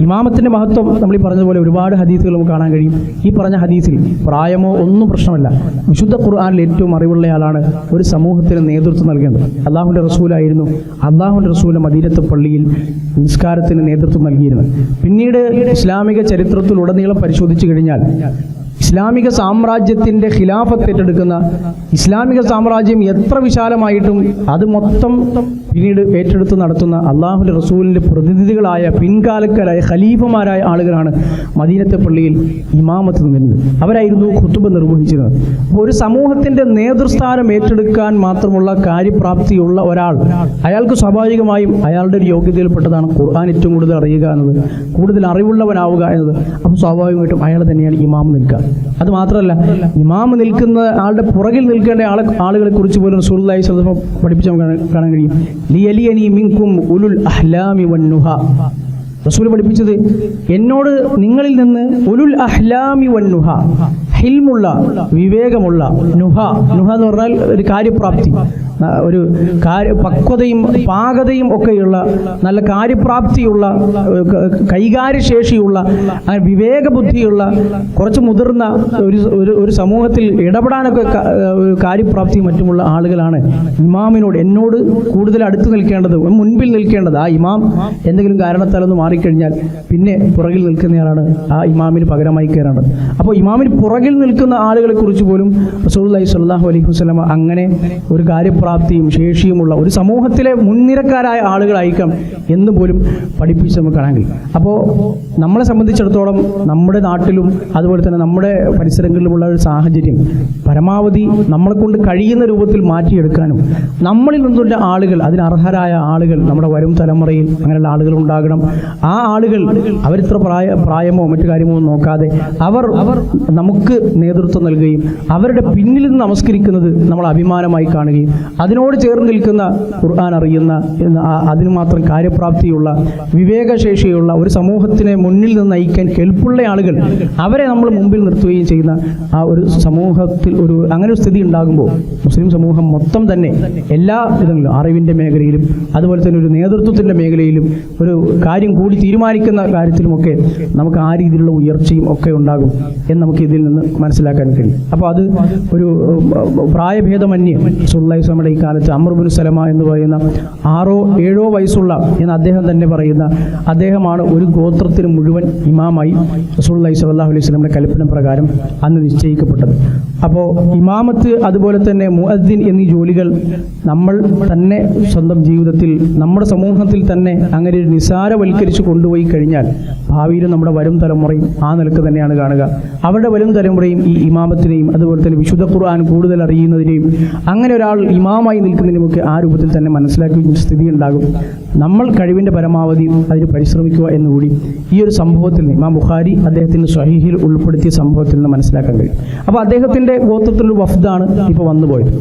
ഇമാമത്തിൻ്റെ മഹത്വം നമ്മൾ ഈ പറഞ്ഞതുപോലെ ഒരുപാട് ഹദീസുകൾ നമുക്ക് കാണാൻ കഴിയും. ഈ പറഞ്ഞ ഹദീസിൽ പ്രായമോ ഒന്നും പ്രശ്നമല്ല. വിശുദ്ധ ഖുർആനിൽ ഏറ്റവും അറിവുള്ളയാളാണ് ഒരു സമൂഹത്തിന് നേതൃത്വം നൽകേണ്ടത്. അള്ളാഹുവിൻ്റെ റസൂലായിരുന്നു. അള്ളാഹുവിൻ്റെ റസൂല് മദീനത്തെ പള്ളിയിൽ നിസ്കാരത്തിന് നേതൃത്വം നൽകിയിരുന്നത്. പിന്നീട് ഇസ്ലാമിക ചരിത്രത്തിലുടനീളം പരിശോധിച്ചു കഴിഞ്ഞാൽ ഇസ്ലാമിക സാമ്രാജ്യത്തിൻ്റെ ഖിലാഫത്ത് ഏറ്റെടുക്കുന്ന, ഇസ്ലാമിക സാമ്രാജ്യം എത്ര വിശാലമായിട്ടും അത് മൊത്തം പിന്നീട് ഏറ്റെടുത്ത് നടത്തുന്ന അള്ളാഹുവിൻ്റെ റസൂലിൻ്റെ പ്രതിനിധികളായ പിൻകാലക്കാരായ ഖലീഫമാരായ ആളുകളാണ് മദീനത്തെ പള്ളിയിൽ ഇമാമത്ത് നിന്നത്. അവരായിരുന്നു ഖുതുബ നിർവഹിച്ചിരുന്നത്. അപ്പോൾ ഒരു സമൂഹത്തിൻ്റെ നേതൃസ്ഥാനം ഏറ്റെടുക്കാൻ മാത്രമുള്ള കാര്യപ്രാപ്തിയുള്ള ഒരാൾ, അയാൾക്ക് സ്വാഭാവികമായും അയാളുടെ ഒരു യോഗ്യതയിൽപ്പെട്ടതാണ് ഖുർആൻ ഏറ്റവും കൂടുതൽ അറിയുക എന്നത്, കൂടുതൽ അറിവുള്ളവനാവുക എന്നത്. അപ്പോൾ സ്വാഭാവികമായിട്ടും അയാൾ തന്നെയാണ് ഇമാം നിൽക്കുക. അത് മാത്രമല്ല, ഇമാം നിൽക്കുന്ന ആളുടെ പുറകിൽ നിൽക്കേണ്ട ആളുകളെ കുറിച്ച് പോലും റസൂലുള്ളാഹി സ്വല്ലല്ലാഹു അലൈഹി വസല്ലം പഠിപ്പിച്ച് നമുക്ക് കാണാൻ കഴിയും. ലിയലിയനി മിൻകും ഉലുൽ അഹ്ലാമി വന്നുഹ. റസൂൽ പഠിപ്പിച്ചത്, എന്നോട് നിങ്ങളിൽ നിന്ന് ഉലുൽ അഹ്ലാമി വന്നുഹ, ഹിൽമുള്ള, വിവേകമുള്ള, നുഹ എന്ന് പറഞ്ഞാൽ ഒരു കാര്യപ്രാപ്തി, ഒരു പക്വതയും പാകതയും ഒക്കെയുള്ള, നല്ല കാര്യപ്രാപ്തിയുള്ള, കൈകാര്യശേഷിയുള്ള, വിവേകബുദ്ധിയുള്ള, കുറച്ച് മുതിർന്ന ഒരു സമൂഹത്തിൽ ഇടപെടാനൊക്കെ കാര്യപ്രാപ്തിയും മറ്റുമുള്ള ആളുകളാണ് ഇമാമിനോട്, എന്നോട് കൂടുതൽ അടുത്ത് നിൽക്കേണ്ടത്, മുൻപിൽ നിൽക്കേണ്ടത്. ആ ഇമാം എന്തെങ്കിലും കാരണത്താലൊന്ന് മാറിക്കഴിഞ്ഞാൽ പിന്നെ പുറകിൽ നിൽക്കുന്നയാളാണ് ആ ഇമാമിന് പകരമായി കയറേണ്ടത്. അപ്പോൾ ഇമാമിന് പുറകിൽ നിൽക്കുന്ന ആളുകളെ കുറിച്ച് പോലും റസൂലുള്ളാഹി സ്വല്ലല്ലാഹു അലൈഹി വസല്ലം അങ്ങനെ ഒരു കാര്യപ്രാപ്തിയും ശേഷിയുമുള്ള ഒരു സമൂഹത്തിലെ മുൻനിരക്കാരായ ആളുകളായിരിക്കാം എന്ന് പോലും പഠിപ്പിച്ച് നമുക്ക് കാണാൻ കഴിയും. അപ്പോൾ നമ്മളെ സംബന്ധിച്ചിടത്തോളം നമ്മുടെ നാട്ടിലും അതുപോലെ തന്നെ നമ്മുടെ പരിസരങ്ങളിലുമുള്ള ഒരു സാഹചര്യം പരമാവധി നമ്മളെ കൊണ്ട് കഴിയുന്ന രൂപത്തിൽ മാറ്റിയെടുക്കാനും നമ്മളിൽ നിന്നുള്ള ആളുകൾ, അതിനർഹരായ ആളുകൾ നമ്മുടെ വരും തലമുറയിൽ അങ്ങനെയുള്ള ആളുകൾ ഉണ്ടാകണം. ആ ആളുകൾ അവരിത്ര പ്രായമോ മറ്റു കാര്യമോ നോക്കാതെ അവർ നമുക്ക് നേതൃത്വം നൽകുകയും അവരുടെ പിന്നിൽ നിന്ന് നമസ്കരിക്കുന്നത് നമ്മൾ അഭിമാനമായി കാണുകയും അതിനോട് ചേർന്ന് നിൽക്കുന്ന ഖുർആൻ അറിയുന്ന, അതിന് മാത്രം കാര്യപ്രാപ്തിയുള്ള, വിവേകശേഷിയുള്ള ഒരു സമൂഹത്തിനെ മുന്നിൽ നിന്ന് നയിക്കാൻ കെൽപ്പുള്ള ആളുകൾ, അവരെ നമ്മൾ മുമ്പിൽ നിർത്തുകയും ചെയ്യുന്ന ആ ഒരു സമൂഹത്തിൽ അങ്ങനെ ഒരു സ്ഥിതി ഉണ്ടാകുമ്പോൾ മുസ്ലിം സമൂഹം മൊത്തം തന്നെ എല്ലാ വിധങ്ങളിലും, അറിവിൻ്റെ മേഖലയിലും അതുപോലെ തന്നെ ഒരു നേതൃത്വത്തിൻ്റെ മേഖലയിലും ഒരു കാര്യം കൂടി തീരുമാനിക്കുന്ന കാര്യത്തിലുമൊക്കെ നമുക്ക് ആ രീതിയിലുള്ള ഉയർച്ചയും ഒക്കെ ഉണ്ടാകും എന്ന് നമുക്ക് ഇതിൽ നിന്ന് മനസ്സിലാക്കാൻ കഴിയും. അപ്പോൾ അത് ഒരു പ്രായഭേദമന്യേ റസൂലുള്ളാഹി സ്വല്ലല്ലാഹു ഈ കാലത്ത് അംർ ഇബ്നു സലമ എന്ന് പറയുന്ന 6 or 7 വയസ്സുള്ള എന്ന് അദ്ദേഹം തന്നെ പറയുന്ന അദ്ദേഹമാണ് ഒരു ഗോത്രത്തിന് മുഴുവൻ ഇമാമായി റസൂലുള്ളാഹി സ്വല്ലല്ലാഹു അലൈഹി വസല്ലമയുടെ കൽപ്പന പ്രകാരം അന്ന് നിശ്ചയിക്കപ്പെട്ടത്. അപ്പോൾ ഇമാമത്ത് അതുപോലെ തന്നെ മുഅദ്ദിൻ എന്നീ ജോലികൾ നമ്മൾ തന്നെ സ്വന്തം ജീവിതത്തിൽ നമ്മുടെ സമൂഹത്തിൽ തന്നെ അങ്ങനെ ഒരു നിസാരവൽക്കരിച്ച് കൊണ്ടുപോയി കഴിഞ്ഞാൽ ഭാവിയിൽ നമ്മുടെ വരും തലമുറയും ആ നിലക്ക് തന്നെയാണ് കാണുക. അവരുടെ വരും തലമുറയും ഈ ഇമാമത്തിനെയും അതുപോലെ തന്നെ വിശുദ്ധ ഖുർആൻ കൂടുതൽ അറിയുന്നതിനെയും അങ്ങനെ ഒരാൾ ഇമാമായി നിൽക്കുന്നതിനുമൊക്കെ ആ രൂപത്തിൽ തന്നെ മനസ്സിലാക്കുന്ന സ്ഥിതി ഉണ്ടാകും. നമ്മൾ കഴിവിൻ്റെ പരമാവധി അതിന് പരിശ്രമിക്കുക എന്നുകൂടി ഈ ഒരു സംഭവത്തിൽ നിന്ന് ഇമാം ബുഖാരി അദ്ദേഹത്തിൻ്റെ സ്വഹീഹിൽ ഉൾപ്പെടുത്തിയ സംഭവത്തിൽ നിന്ന് മനസ്സിലാക്കാൻ കഴിയും. അപ്പോൾ അദ്ദേഹത്തിൻ്റെ ഗോത്രത്തിലൊരു വഫ്ദാണ് ഇപ്പോൾ വന്നുപോയത്.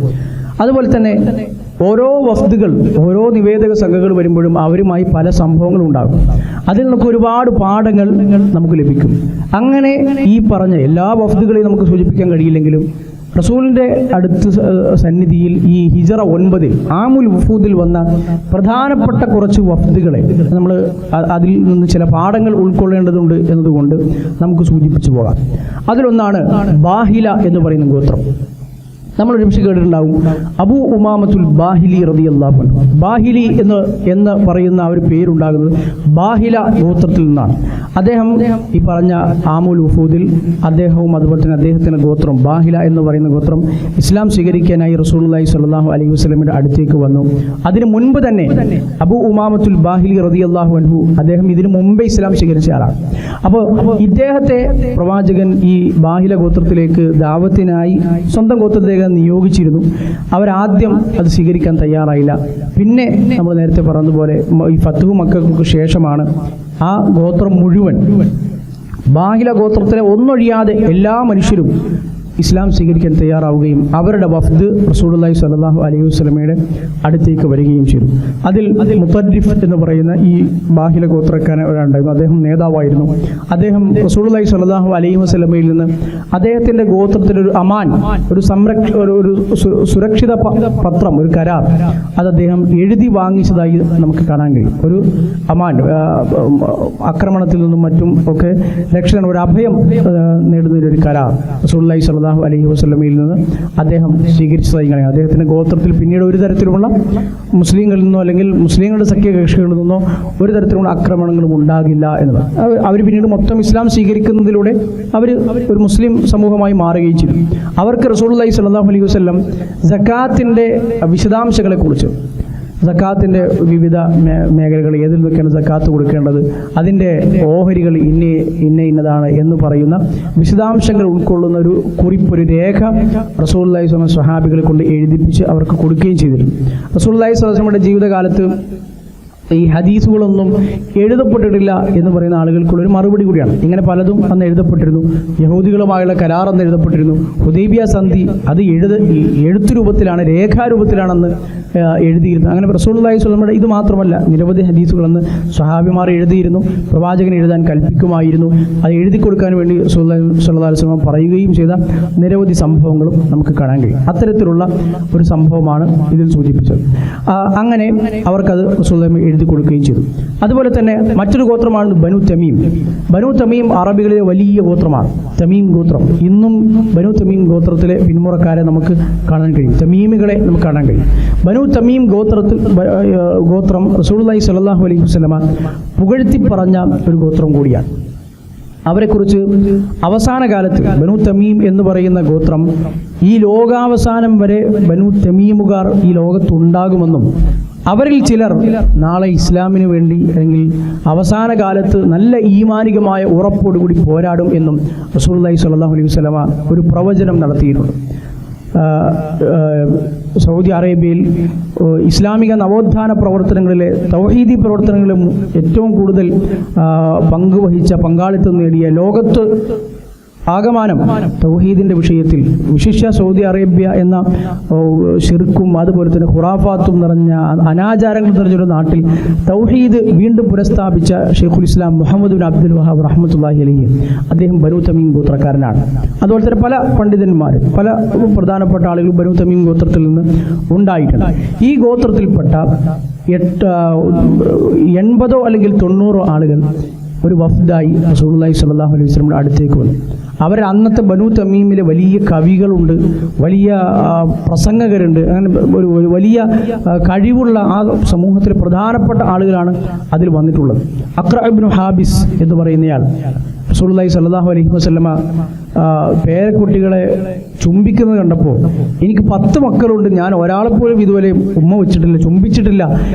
അതുപോലെ തന്നെ ഓരോ വഫ്ദുകൾ, ഓരോ നിവേദക സംഘങ്ങൾ വരുമ്പോഴും അവരുമായി പല സംഭവങ്ങളും ഉണ്ടാകും. അതിൽ നമുക്ക് ഒരുപാട് പാഠങ്ങൾ നമുക്ക് ലഭിക്കും. അങ്ങനെ ഈ പറഞ്ഞ എല്ലാ വഫ്ദുകളെയും നമുക്ക് സൂചിപ്പിക്കാൻ കഴിയില്ലെങ്കിലും റസൂലിൻ്റെ അടുത്ത് സന്നിധിയിൽ ഈ ഹിജറ 9 ആമുൽ വുഫൂദിൽ വന്ന പ്രധാനപ്പെട്ട കുറച്ച് വഫ്ദുകളെ നമ്മൾ അതിൽ നിന്ന് ചില പാഠങ്ങൾ ഉൾക്കൊള്ളേണ്ടതുണ്ട് എന്നതുകൊണ്ട് നമുക്ക് സൂചിപ്പിച്ചു പോകാം. അതിലൊന്നാണ് ബാഹില എന്ന് പറയുന്ന ഗോത്രം. നമ്മൾ ഒരുപക്ഷെ കേട്ടിട്ടുണ്ടാവും അബൂ ഉമാമത്തുൽ ബാഹിലി റളിയല്ലാഹു അൻഹു. ബാഹിലി എന്ന് പറയുന്ന ആ ഒരു പേരുണ്ടാകുന്നത് ബാഹില ഗോത്രത്തിൽ നിന്നാണ്. അദ്ദേഹം ഈ പറഞ്ഞ ആമുൽ വുഫൂദിൽ അദ്ദേഹവും അതുപോലെ തന്നെ അദ്ദേഹത്തിൻ്റെ ഗോത്രം ബാഹില എന്ന് പറയുന്ന ഗോത്രം ഇസ്ലാം സ്വീകരിക്കാനായി റസൂലുള്ളാഹി സ്വല്ലല്ലാഹു അലൈഹി വസല്ലമയുടെ അടുത്തേക്ക് വന്നു. അതിനു മുൻപ് തന്നെ അബൂ ഉമാമത്തുൽ ബാഹിലി റളിയല്ലാഹു അൻഹു അദ്ദേഹം ഇതിനു മുമ്പേ ഇസ്ലാം സ്വീകരിച്ച ആളാണ്. അപ്പോൾ ഇദ്ദേഹത്തെ പ്രവാചകൻ ഈ ബാഹില ഗോത്രത്തിലേക്ക് ദാവത്തിനായി സ്വന്തം ഗോത്രത്തിലേക്ക് നിയോഗിച്ചിരുന്നു. അവരാദ്യം അത് സ്വീകരിക്കാൻ തയ്യാറായില്ല. പിന്നെ നമ്മൾ നേരത്തെ പറഞ്ഞതുപോലെ ഈ ഫത്ഹു മക്കയ്ക്ക് ശേഷമാണ് ആ ഗോത്രം മുഴുവൻ, ബാഹില ഗോത്രത്തിലെ ഒന്നൊഴിയാതെ എല്ലാ മനുഷ്യരും ഇസ്ലാം സ്വീകരിക്കാൻ തയ്യാറാവുകയും അവരുടെ വഫ്ദ് റസൂലുള്ളാഹി സ്വല്ലല്ലാഹു അലൈഹി വസല്ലമയുടെ അടുത്തേക്ക് വരികയും ചെയ്തു. അതിൽ മുത്തരിഫ് എന്ന് പറയുന്ന ഈ ബാഹില ഗോത്രക്കാരൻ ഒരാളുണ്ടായിരുന്നു. അദ്ദേഹം നേതാവായിരുന്നു. അദ്ദേഹം റസൂലുള്ളാഹി സ്വല്ലല്ലാഹു അലൈഹി വസല്ലമയിൽ നിന്ന് അദ്ദേഹത്തിൻ്റെ ഗോത്രത്തിലൊരു അമാൻ, ഒരു സുരക്ഷിത പത്രം, ഒരു കരാർ, അത് അദ്ദേഹം എഴുതി വാങ്ങിച്ചതായി നമുക്ക് കാണാൻ കഴിയും. ഒരു അമാൻ, ആക്രമണത്തിൽ നിന്നും മറ്റും ഒക്കെ രക്ഷണം, ഒരു അഭയം നേടുന്നതിനൊരു കരാർ റസൂലുള്ളാഹി സ്വല്ലല്ലാഹു അലൈഹി വസല്ലമയിൽ നിന്ന് അദ്ദേഹം സ്വീകരിച്ചതായി കാണാം. അദ്ദേഹത്തിൻ്റെ ഗോത്രത്തിൽ പിന്നീട് ഒരു തരത്തിലുമുള്ള മുസ്ലിങ്ങളിൽ നിന്നോ അല്ലെങ്കിൽ മുസ്ലിങ്ങളുടെ സഖ്യകക്ഷികളിൽ നിന്നോ ഒരു തരത്തിലുള്ള ആക്രമണങ്ങളും ഉണ്ടാകില്ല എന്നത്. അവർ പിന്നീട് മൊത്തം ഇസ്ലാം സ്വീകരിക്കുന്നതിലൂടെ അവർ ഒരു മുസ്ലിം സമൂഹമായി മാറുകയും ചെയ്തു. അവർക്ക് റസൂലുള്ളാഹി സ്വല്ലല്ലാഹു അലൈഹി വസല്ലം സക്കാത്തിൻ്റെ വിശദാംശങ്ങളെക്കുറിച്ച്, സക്കാത്തിൻ്റെ വിവിധ മേഖലകൾ, ഏതിൽ നിന്നൊക്കെയാണ് സക്കാത്ത് കൊടുക്കേണ്ടത്, അതിൻ്റെ ഓഹരികൾ ഇന്നതാണ് എന്ന് പറയുന്ന വിശദാംശങ്ങൾ ഉൾക്കൊള്ളുന്ന ഒരു കുറിപ്പ്, ഒരു രേഖ റസൂലുള്ളാഹി സ്വല്ലല്ലാഹു അലൈഹി വസല്ലം സ്വഹാബികളെ കൊണ്ട് എഴുതിപ്പിച്ച് അവർക്ക് കൊടുക്കുകയും ചെയ്തിരുന്നു. റസൂലുള്ളാഹി സ്വല്ലല്ലാഹു അലൈഹി വസല്ലമയുടെ ജീവിതകാലത്ത് ഈ ഹദീസുകളൊന്നും എഴുതപ്പെട്ടിട്ടില്ല എന്ന് പറയുന്ന ആളുകൾക്കുള്ളൊരു മറുപടി കൂടിയാണ്. ഇങ്ങനെ പലതും അന്ന് എഴുതപ്പെട്ടിരുന്നു. യഹൂദികളുമായുള്ള കരാർ അന്ന് എഴുതപ്പെട്ടിരുന്നു. ഹുദൈബിയ സന്ധി അത് എഴുത്തു രൂപത്തിലാണ്, രേഖാരൂപത്തിലാണെന്ന് എഴുതിയിരുന്നു. അങ്ങനെ റസൂലുള്ളാഹി സ്വല്ലല്ലാഹു അലൈഹി വസല്ലം ഇത് മാത്രമല്ല, നിരവധി ഹദീസുകളെന്ന് സ്വഹാബിമാർ എഴുതിയിരുന്നു. പ്രവാചകൻ എഴുതാൻ കൽപ്പിക്കുമായിരുന്നു. അത് എഴുതി കൊടുക്കാൻ വേണ്ടി റസൂലുള്ളാഹി സ്വല്ലല്ലാഹു അലൈഹി വസല്ലം പറയുകയും ചെയ്ത നിരവധി സംഭവങ്ങളും നമുക്ക് കാണാൻ കഴിയും. അത്തരത്തിലുള്ള ഒരു സംഭവമാണ് ഇതിൽ സൂചിപ്പിച്ചത്. അങ്ങനെ അവർക്കത് റസൂലുള്ളാഹി എഴുതി കൊടുക്കുകയും ചെയ്തു. അതുപോലെ തന്നെ മറ്റൊരു ഗോത്രമാണ് ബനു തമീം. ബനു തമീം അറബികളിലെ വലിയ ഗോത്രമാണ്, തമീം ഗോത്രം. ഇന്നും ബനു തമീം ഗോത്രത്തിലെ പിന്മുറക്കാരെ നമുക്ക് കാണാൻ കഴിയും, തമീമികളെ നമുക്ക് കാണാൻ കഴിയും. ബനു തമീം ഗോത്രം റസൂലുള്ളാഹി സ്വല്ലല്ലാഹു അലൈഹി വസല്ലമ പുകഴ്ത്തി പറഞ്ഞ ഒരു ഗോത്രം കൂടിയാണ്. അവരെക്കുറിച്ച് അവസാന കാലത്ത് ബനു തമീം എന്ന് പറയുന്ന ഗോത്രം ഈ ലോകാവസാനം വരെ ബനു തമീമുകാർ ഈ ലോകത്തുണ്ടാകുമെന്നും അവരിൽ ചിലർ നാളെ ഇസ്ലാമിന് വേണ്ടി അല്ലെങ്കിൽ അവസാന കാലത്ത് നല്ല ഈമാനികമായ ഉറപ്പോടുകൂടി പോരാടും എന്നും റസൂലുള്ളാഹി സ്വല്ലല്ലാഹു അലൈഹി വസല്ലമ ഒരു പ്രവചനം നടത്തിയിട്ടുണ്ട്. സൗദി അറേബ്യയിൽ ഇസ്ലാമിക നവോത്ഥാന പ്രവർത്തനങ്ങളിലെ, തൗഹീദി പ്രവർത്തനങ്ങളിലും ഏറ്റവും കൂടുതൽ പങ്കാളിത്തം നേടിയ, ലോകത്ത് ആകമാനം തൗഹീദിൻ്റെ വിഷയത്തിൽ, വിശിഷ്യ സൗദി അറേബ്യ എന്ന ശിർക്കും അതുപോലെ തന്നെ ഖുറാഫാത്തും നിറഞ്ഞ, അനാചാരങ്ങൾ നിറഞ്ഞൊരു നാട്ടിൽ തൗഹീദ് വീണ്ടും പുനഃസ്ഥാപിച്ച ഷെയ്ഖുൽ ഇസ്ലാം മുഹമ്മദ് ബിൻ അബ്ദുൽ വഹാബ് റഹ്മത്തുള്ളാഹി അലൈഹി, അദ്ദേഹം ബനു തമീം ഗോത്രക്കാരനാണ്. അതുപോലെ തന്നെ പല പണ്ഡിതന്മാരും പല പ്രധാനപ്പെട്ട ആളുകൾ ബനു തമീം ഗോത്രത്തിൽ നിന്ന് ഉണ്ടായിട്ടുണ്ട്. ഈ ഗോത്രത്തിൽപ്പെട്ട 80 അല്ലെങ്കിൽ 90 ആളുകൾ ഒരു വഫ്ദായി റസൂലുള്ളാഹി സ്വല്ലല്ലാഹു അലൈഹി വസല്ലമയുടെ അടുത്തേക്ക് വന്നു. അവർ അന്നത്തെ ബനു തമീമിലെ വലിയ കവികളുണ്ട്, വലിയ പ്രസംഗകരുണ്ട്, അങ്ങനെ ഒരു വലിയ കഴിവുള്ള ആ സമൂഹത്തിലെ പ്രധാനപ്പെട്ട ആളുകളാണ് അതിൽ വന്നിട്ടുള്ളത്. അഖ്റ ഇബ്നു ഹാബിസ് എന്ന് പറയുന്നയാൾ റസൂലുള്ളാഹി സ്വല്ലല്ലാഹു അലൈഹി വസല്ലമ പേരക്കുട്ടികളെ ചുംബിക്കുന്നത് കണ്ടപ്പോൾ, എനിക്ക് 10 മക്കളുണ്ട്, ഞാൻ ഒരാളെപ്പോലും ഇതുപോലെ ഉമ്മ വെച്ചിട്ടില്ല, ചുംബിച്ചിട്ടില്ല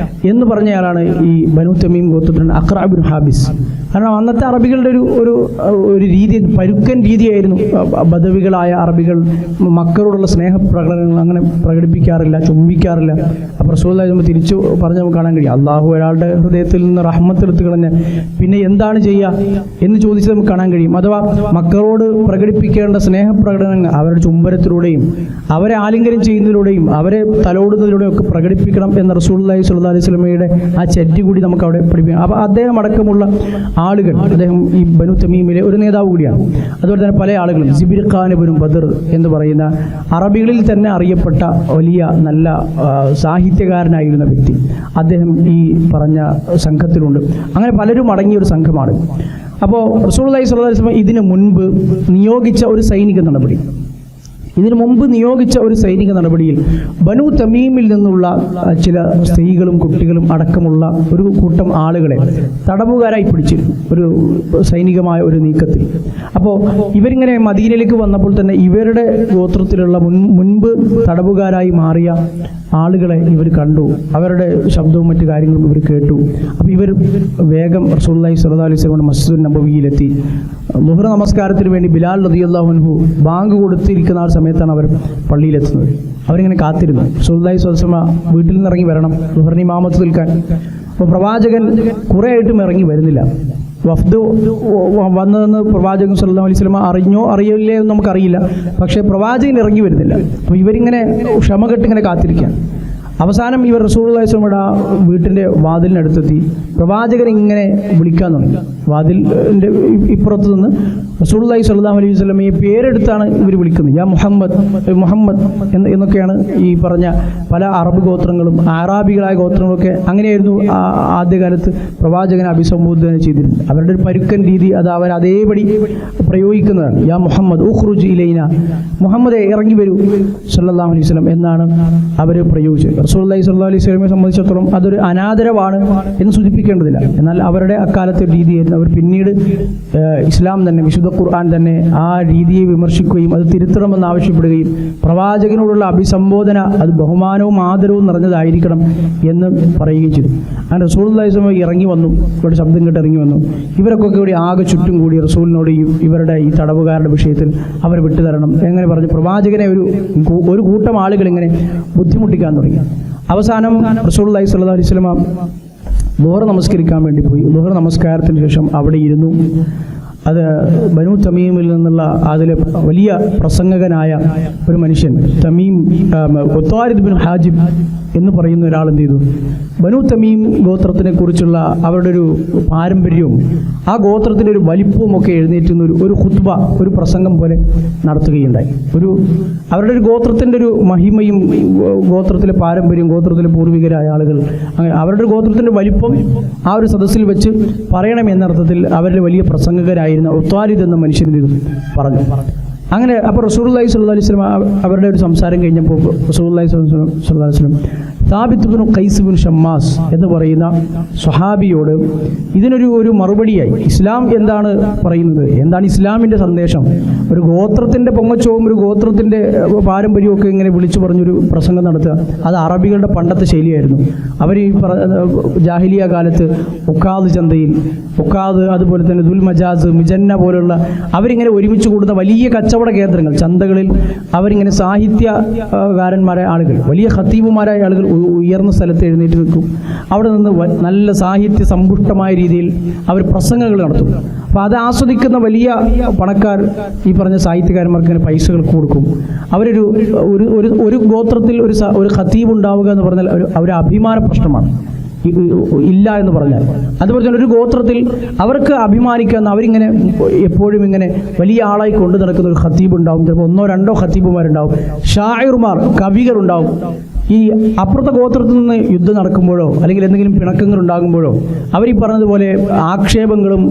എന്ന് പറഞ്ഞയാളാണ് ഈ ബനു തമീം ഗോത്രത്തിലുള്ള അഖ്റ ഇബ്നു ഹാബിസ്. കാരണം അന്നത്തെ അറബികളുടെ ഒരു രീതി, പരുക്കൻ രീതിയായിരുന്നു. ബദവികളായ അറബികൾ മക്കളോടുള്ള സ്നേഹപ്രകടനങ്ങൾ അങ്ങനെ പ്രകടിപ്പിക്കാറില്ല, ചുംബിക്കാറില്ല. അപ്പോൾ റസൂലുള്ളാഹി തിരിച്ചു പറഞ്ഞ് നമുക്ക് കാണാൻ കഴിയും, അള്ളാഹു ഒരാളുടെ ഹൃദയത്തിൽ നിന്ന് റഹ്മത്തെടുത്ത് കളഞ്ഞ് പിന്നെ എന്താണ് ചെയ്യുക എന്ന് ചോദിച്ച് നമുക്ക് കാണാൻ കഴിയും. അഥവാ മക്കളോട് പ്രകടിപ്പിക്കേണ്ട സ്നേഹപ്രകടനങ്ങൾ അവരുടെ ചുംബനത്തിലൂടെയും അവരെ ആലിംഗനം ചെയ്യുന്നതിലൂടെയും അവരെ തലോടുന്നതിലൂടെയും ഒക്കെ പ്രകടിപ്പിക്കണം എന്ന റസൂലുള്ളാഹി സ്വല്ലല്ലാഹു അലൈഹി വസല്ലമയുടെ ആ ചര്യ കൂടി നമുക്ക് അവിടെ പഠിപ്പിക്കാം. അപ്പോൾ അദ്ദേഹം അടക്കമുള്ള ആളുകൾ, അദ്ദേഹം ഈ ബനു തമീമിലെ ഒരു നേതാവ് കൂടിയാണ്. അതുപോലെ തന്നെ പല ആളുകളും, സിബിർഖാൻ ഇബ്നു ബദർ എന്ന് പറയുന്ന അറബികളിൽ തന്നെ അറിയപ്പെട്ട വലിയ നല്ല സാഹിത്യകാരനായിരുന്ന വ്യക്തി, അദ്ദേഹം ഈ പറഞ്ഞ സംഘത്തിലുണ്ട്. അങ്ങനെ പലരും അടങ്ങിയ ഒരു സംഘമാണ്. അപ്പോൾ റസൂലുള്ളാഹി സ്വല്ലല്ലാഹു അലൈഹി വസല്ലം ഇതിനു മുൻപ് നിയോഗിച്ച ഒരു സൈനിക നടപടി, ഇതിനു മുമ്പ് നിയോഗിച്ച ഒരു സൈനിക നടപടിയിൽ ബനു തമീമിൽ നിന്നുള്ള ചില സ്ത്രീകളും കുട്ടികളും അടക്കമുള്ള ഒരു കൂട്ടം ആളുകളെ തടവുകാരായി പിടിച്ചിരുന്നു ഒരു സൈനികമായ ഒരു നീക്കത്തിൽ. അപ്പോൾ ഇവരിങ്ങനെ മദീനയിലേക്ക് വന്നപ്പോൾ തന്നെ ഇവരുടെ ഗോത്രത്തിലുള്ള മുൻപ് തടവുകാരായി മാറിയ ആളുകളെ ഇവർ കണ്ടു, അവരുടെ ശബ്ദവും മറ്റു കാര്യങ്ങളും ഇവർ കേട്ടു. അപ്പോൾ ഇവർ വേഗം റസൂലുള്ളാഹി സ്വല്ലല്ലാഹു അലൈഹി വസല്ലം മസ്ജിദുൻ നബവിയിലെത്തി. ളുഹർ നമസ്കാരത്തിന് വേണ്ടി ബിലാൽ റളിയല്ലാഹു അൻഹു ബാങ്ക് കൊടുത്തിരിക്കുന്ന ആ സമയത്താണ് അവർ പള്ളിയിലെത്തുന്നത്. അവരിങ്ങനെ കാത്തിരുന്നു, റസൂലുള്ളാഹി സ്വല്ലല്ലാഹു അലൈഹി വസല്ലം വീട്ടിൽ നിന്ന് ഇറങ്ങി വരണം ളുഹറിന് ഇമാമത്ത് നിൽക്കാൻ. അപ്പോൾ പ്രവാചകൻ കുറേ ആയിട്ടും ഇറങ്ങി വരുന്നില്ല. വഫ്ദ് വന്നതെന്ന് പ്രവാചകൻ സല്ലല്ലാഹു അലൈഹി വസല്ലം അറിഞ്ഞോ അറിയില്ലേ എന്ന് നമുക്കറിയില്ല. പക്ഷേ പ്രവാചകൻ ഇറങ്ങി വരുന്നില്ല. അപ്പോൾ ഇവരിങ്ങനെ ക്ഷമകെട്ടിങ്ങനെ കാത്തിരിക്കുകയാണ്. അവസാനം ഇവർ റസൂലുള്ളാഹി സ്വല്ലല്ലാഹു അലൈഹി വസല്ലമയുടെ വീട്ടിൻ്റെ വാതിലിനടുത്തെത്തി പ്രവാചകൻ ഇങ്ങനെ വിളിക്കാൻ തുടങ്ങി. വാതിലിൻ്റെ ഇപ്പുറത്ത് നിന്ന് റസൂലുള്ളാഹി സ്വല്ലല്ലാഹു അലൈഹി വസല്ലമയെ പേരെടുത്താണ് ഇവർ വിളിക്കുന്നത്. യാ മുഹമ്മദ്, മുഹമ്മദ് എന്നൊക്കെയാണ് ഈ പറഞ്ഞ പല അറബ് ഗോത്രങ്ങളും ആറാബികളായ ഗോത്രങ്ങളൊക്കെ അങ്ങനെയായിരുന്നു ആദ്യകാലത്ത് പ്രവാചകനെ അഭിസംബോധന ചെയ്തിരുന്നത്. അവരുടെ ഒരു പരുക്കൻ രീതി അത് അവർ അതേപടി പ്രയോഗിക്കുന്നതാണ്. യാ മുഹമ്മദ് ഉഖ്റുജ് ഇലൈന, മുഹമ്മദെ ഇറങ്ങി വരൂ സല്ലല്ലാഹു അലൈഹി വസല്ലം എന്നാണ് അവർ പ്രയോഗിച്ചത്. റസൂലുള്ളാഹി സ്വല്ലല്ലാഹു അലൈഹി വസല്ലമയെ സംബന്ധിച്ചിടത്തോളം അതൊരു അനാദരവാണ് എന്ന് സൂചിപ്പിക്കേണ്ടതില്ല. എന്നാൽ അവരുടെ അക്കാലത്തെ രീതിയായിരുന്നു. അവർ പിന്നീട് ഇസ്ലാം തന്നെ, വിശുദ്ധ ഖുർആൻ തന്നെ ആ രീതിയെ വിമർശിക്കുകയും അത് തിരുത്തണമെന്ന് ആവശ്യപ്പെടുകയും പ്രവാചകനോടുള്ള അഭിസംബോധന അത് ബഹുമാനവും ആദരവും നിറഞ്ഞതായിരിക്കണം എന്ന് പറയുകയും ചെയ്തു. അങ്ങനെ റസൂലുള്ളാഹി സ്വല്ലല്ലാഹു അലൈഹി വസല്ലം ഇറങ്ങി വന്നു. ഇവിടെ ശബ്ദം കേട്ട് ഇറങ്ങി വന്നു. ഇവരൊക്കെ കൂടി ആകെ ചുറ്റും കൂടി റസൂലിനോട് ഇവരുടെ ഈ തടവുകാരുടെ വിഷയത്തിൽ അവർ വിട്ടുതരണം എങ്ങനെ പറഞ്ഞു പ്രവാചകനെ ഒരു കൂട്ടം ആളുകൾ ഇങ്ങനെ ബുദ്ധിമുട്ടിക്കാൻ തുടങ്ങി. അവസാനം റസൂലുള്ളാഹി സ്വല്ലല്ലാഹു അലൈഹി വസല്ലം ളുഹർ നമസ്കരിക്കാൻ വേണ്ടി പോയി. ളുഹർ നമസ്കാരത്തിന് ശേഷം അവിടെ ഇരുന്നു. അത് ബനു തമീമിൽ നിന്നുള്ള അതിലെ വലിയ പ്രസംഗകനായ ഒരു മനുഷ്യൻ തമീം ഉത്താരിദ് ബിൻ ഹാജിബ് എന്ന് പറയുന്ന ഒരാൾ എന്ത് ചെയ്തു, ബനു തമീം ഗോത്രത്തിനെ കുറിച്ചുള്ള അവരുടെ ഒരു പാരമ്പര്യവും ആ ഗോത്രത്തിൻ്റെ ഒരു വലിപ്പവും ഒക്കെ എഴുന്നേറ്റുന്ന ഒരു ഖുത്ബ, ഒരു പ്രസംഗം പോലെ നടത്തുകയുണ്ടായി. അവരുടെ ഒരു ഗോത്രത്തിൻ്റെ ഒരു മഹിമയും ഗോത്രത്തിലെ പാരമ്പര്യവും ഗോത്രത്തിലെ പൂർവികരായ ആളുകൾ അവരുടെ ഒരു ഗോത്രത്തിൻ്റെ വലിപ്പം ആ ഒരു സദസ്സിൽ വെച്ച് പറയണം എന്നർത്ഥത്തിൽ അവരുടെ വലിയ പ്രസംഗകരായിരുന്ന ഉത്താരിദ് എന്ന മനുഷ്യൻ ഇത് പറഞ്ഞു. അങ്ങനെ അപ്പോൾ റസൂലുള്ളാഹി സ്വല്ലല്ലാഹു അലൈഹി വസല്ലം അവരുടെ ഒരു സംസാരം കഴിഞ്ഞപ്പോൾ റസൂലുള്ളാഹി സ്വല്ലല്ലാഹു അലൈഹി വസല്ലം Thabit bin Qais bin Shammas എന്ന് പറയുന്ന സ്വഹാബിയോട് ഇതിനൊരു മറുപടിയായി ഇസ്ലാം എന്താണ് പറയുന്നത്, എന്താണ് ഇസ്ലാമിൻ്റെ സന്ദേശം, ഒരു ഗോത്രത്തിൻ്റെ പൊങ്ങച്ചവും ഒരു ഗോത്രത്തിൻ്റെ പാരമ്പര്യവും ഒക്കെ ഇങ്ങനെ വിളിച്ചു പറഞ്ഞൊരു പ്രസംഗം നടത്തുക, അത് അറബികളുടെ പണ്ടത്തെ ശൈലിയായിരുന്നു. അവർ ഈ ജാഹിലിയ കാലത്ത് ഉക്കാദ് ചന്തയിൽ ഉക്കാദ്, അതുപോലെ തന്നെ ദുൽ മജാസ്, മിജന്ന പോലുള്ള അവരിങ്ങനെ ഒരുമിച്ച് കൂടുന്ന വലിയ കച്ചവട കേന്ദ്രങ്ങൾ, ചന്തകളിൽ അവരിങ്ങനെ സാഹിത്യകാരന്മാരായ ആളുകൾ, വലിയ ഖത്തീബുമാരായ ആളുകൾ ഉയർന്ന സ്ഥലത്ത് എഴുന്നേറ്റ് നിൽക്കും. അവിടെ നിന്ന് നല്ല സാഹിത്യ സമ്പുഷ്ടമായ രീതിയിൽ അവർ പ്രസംഗങ്ങൾ നടത്തും. അപ്പോൾ അത് ആസ്വദിക്കുന്ന വലിയ പണക്കാർ ഈ പറഞ്ഞ സാഹിത്യകാരന്മാർക്ക് ഇങ്ങനെ പൈസകൾ കൊടുക്കും. ഒരു ഗോത്രത്തിൽ ഒരു ഖത്തീബ് ഉണ്ടാവുക എന്ന് പറഞ്ഞാൽ ഒരു അഭിമാന പ്രശ്നമാണ്, ഇല്ല എന്ന് പറഞ്ഞാൽ. അതുപോലെ തന്നെ ഒരു ഗോത്രത്തിൽ അവർക്ക് അഭിമാനിക്കുന്ന അവരിങ്ങനെ എപ്പോഴും ഇങ്ങനെ വലിയ ആളായി കൊണ്ടു നടക്കുന്ന ഒരു ഖത്തീബ് ഉണ്ടാവും. ചിലപ്പോൾ 1-2 ഖത്തീബുമാരുണ്ടാവും, ഷാഇർമാർ, കവികളുണ്ടാവും. ഈ അപ്പുറത്തെ ഗോത്രത്തിൽ നിന്ന് യുദ്ധം നടക്കുമ്പോഴോ അല്ലെങ്കിൽ എന്തെങ്കിലും പിണക്കങ്ങൾ ഉണ്ടാകുമ്പോഴോ അവർ ഈ പറഞ്ഞതുപോലെ ആക്ഷേപങ്ങളും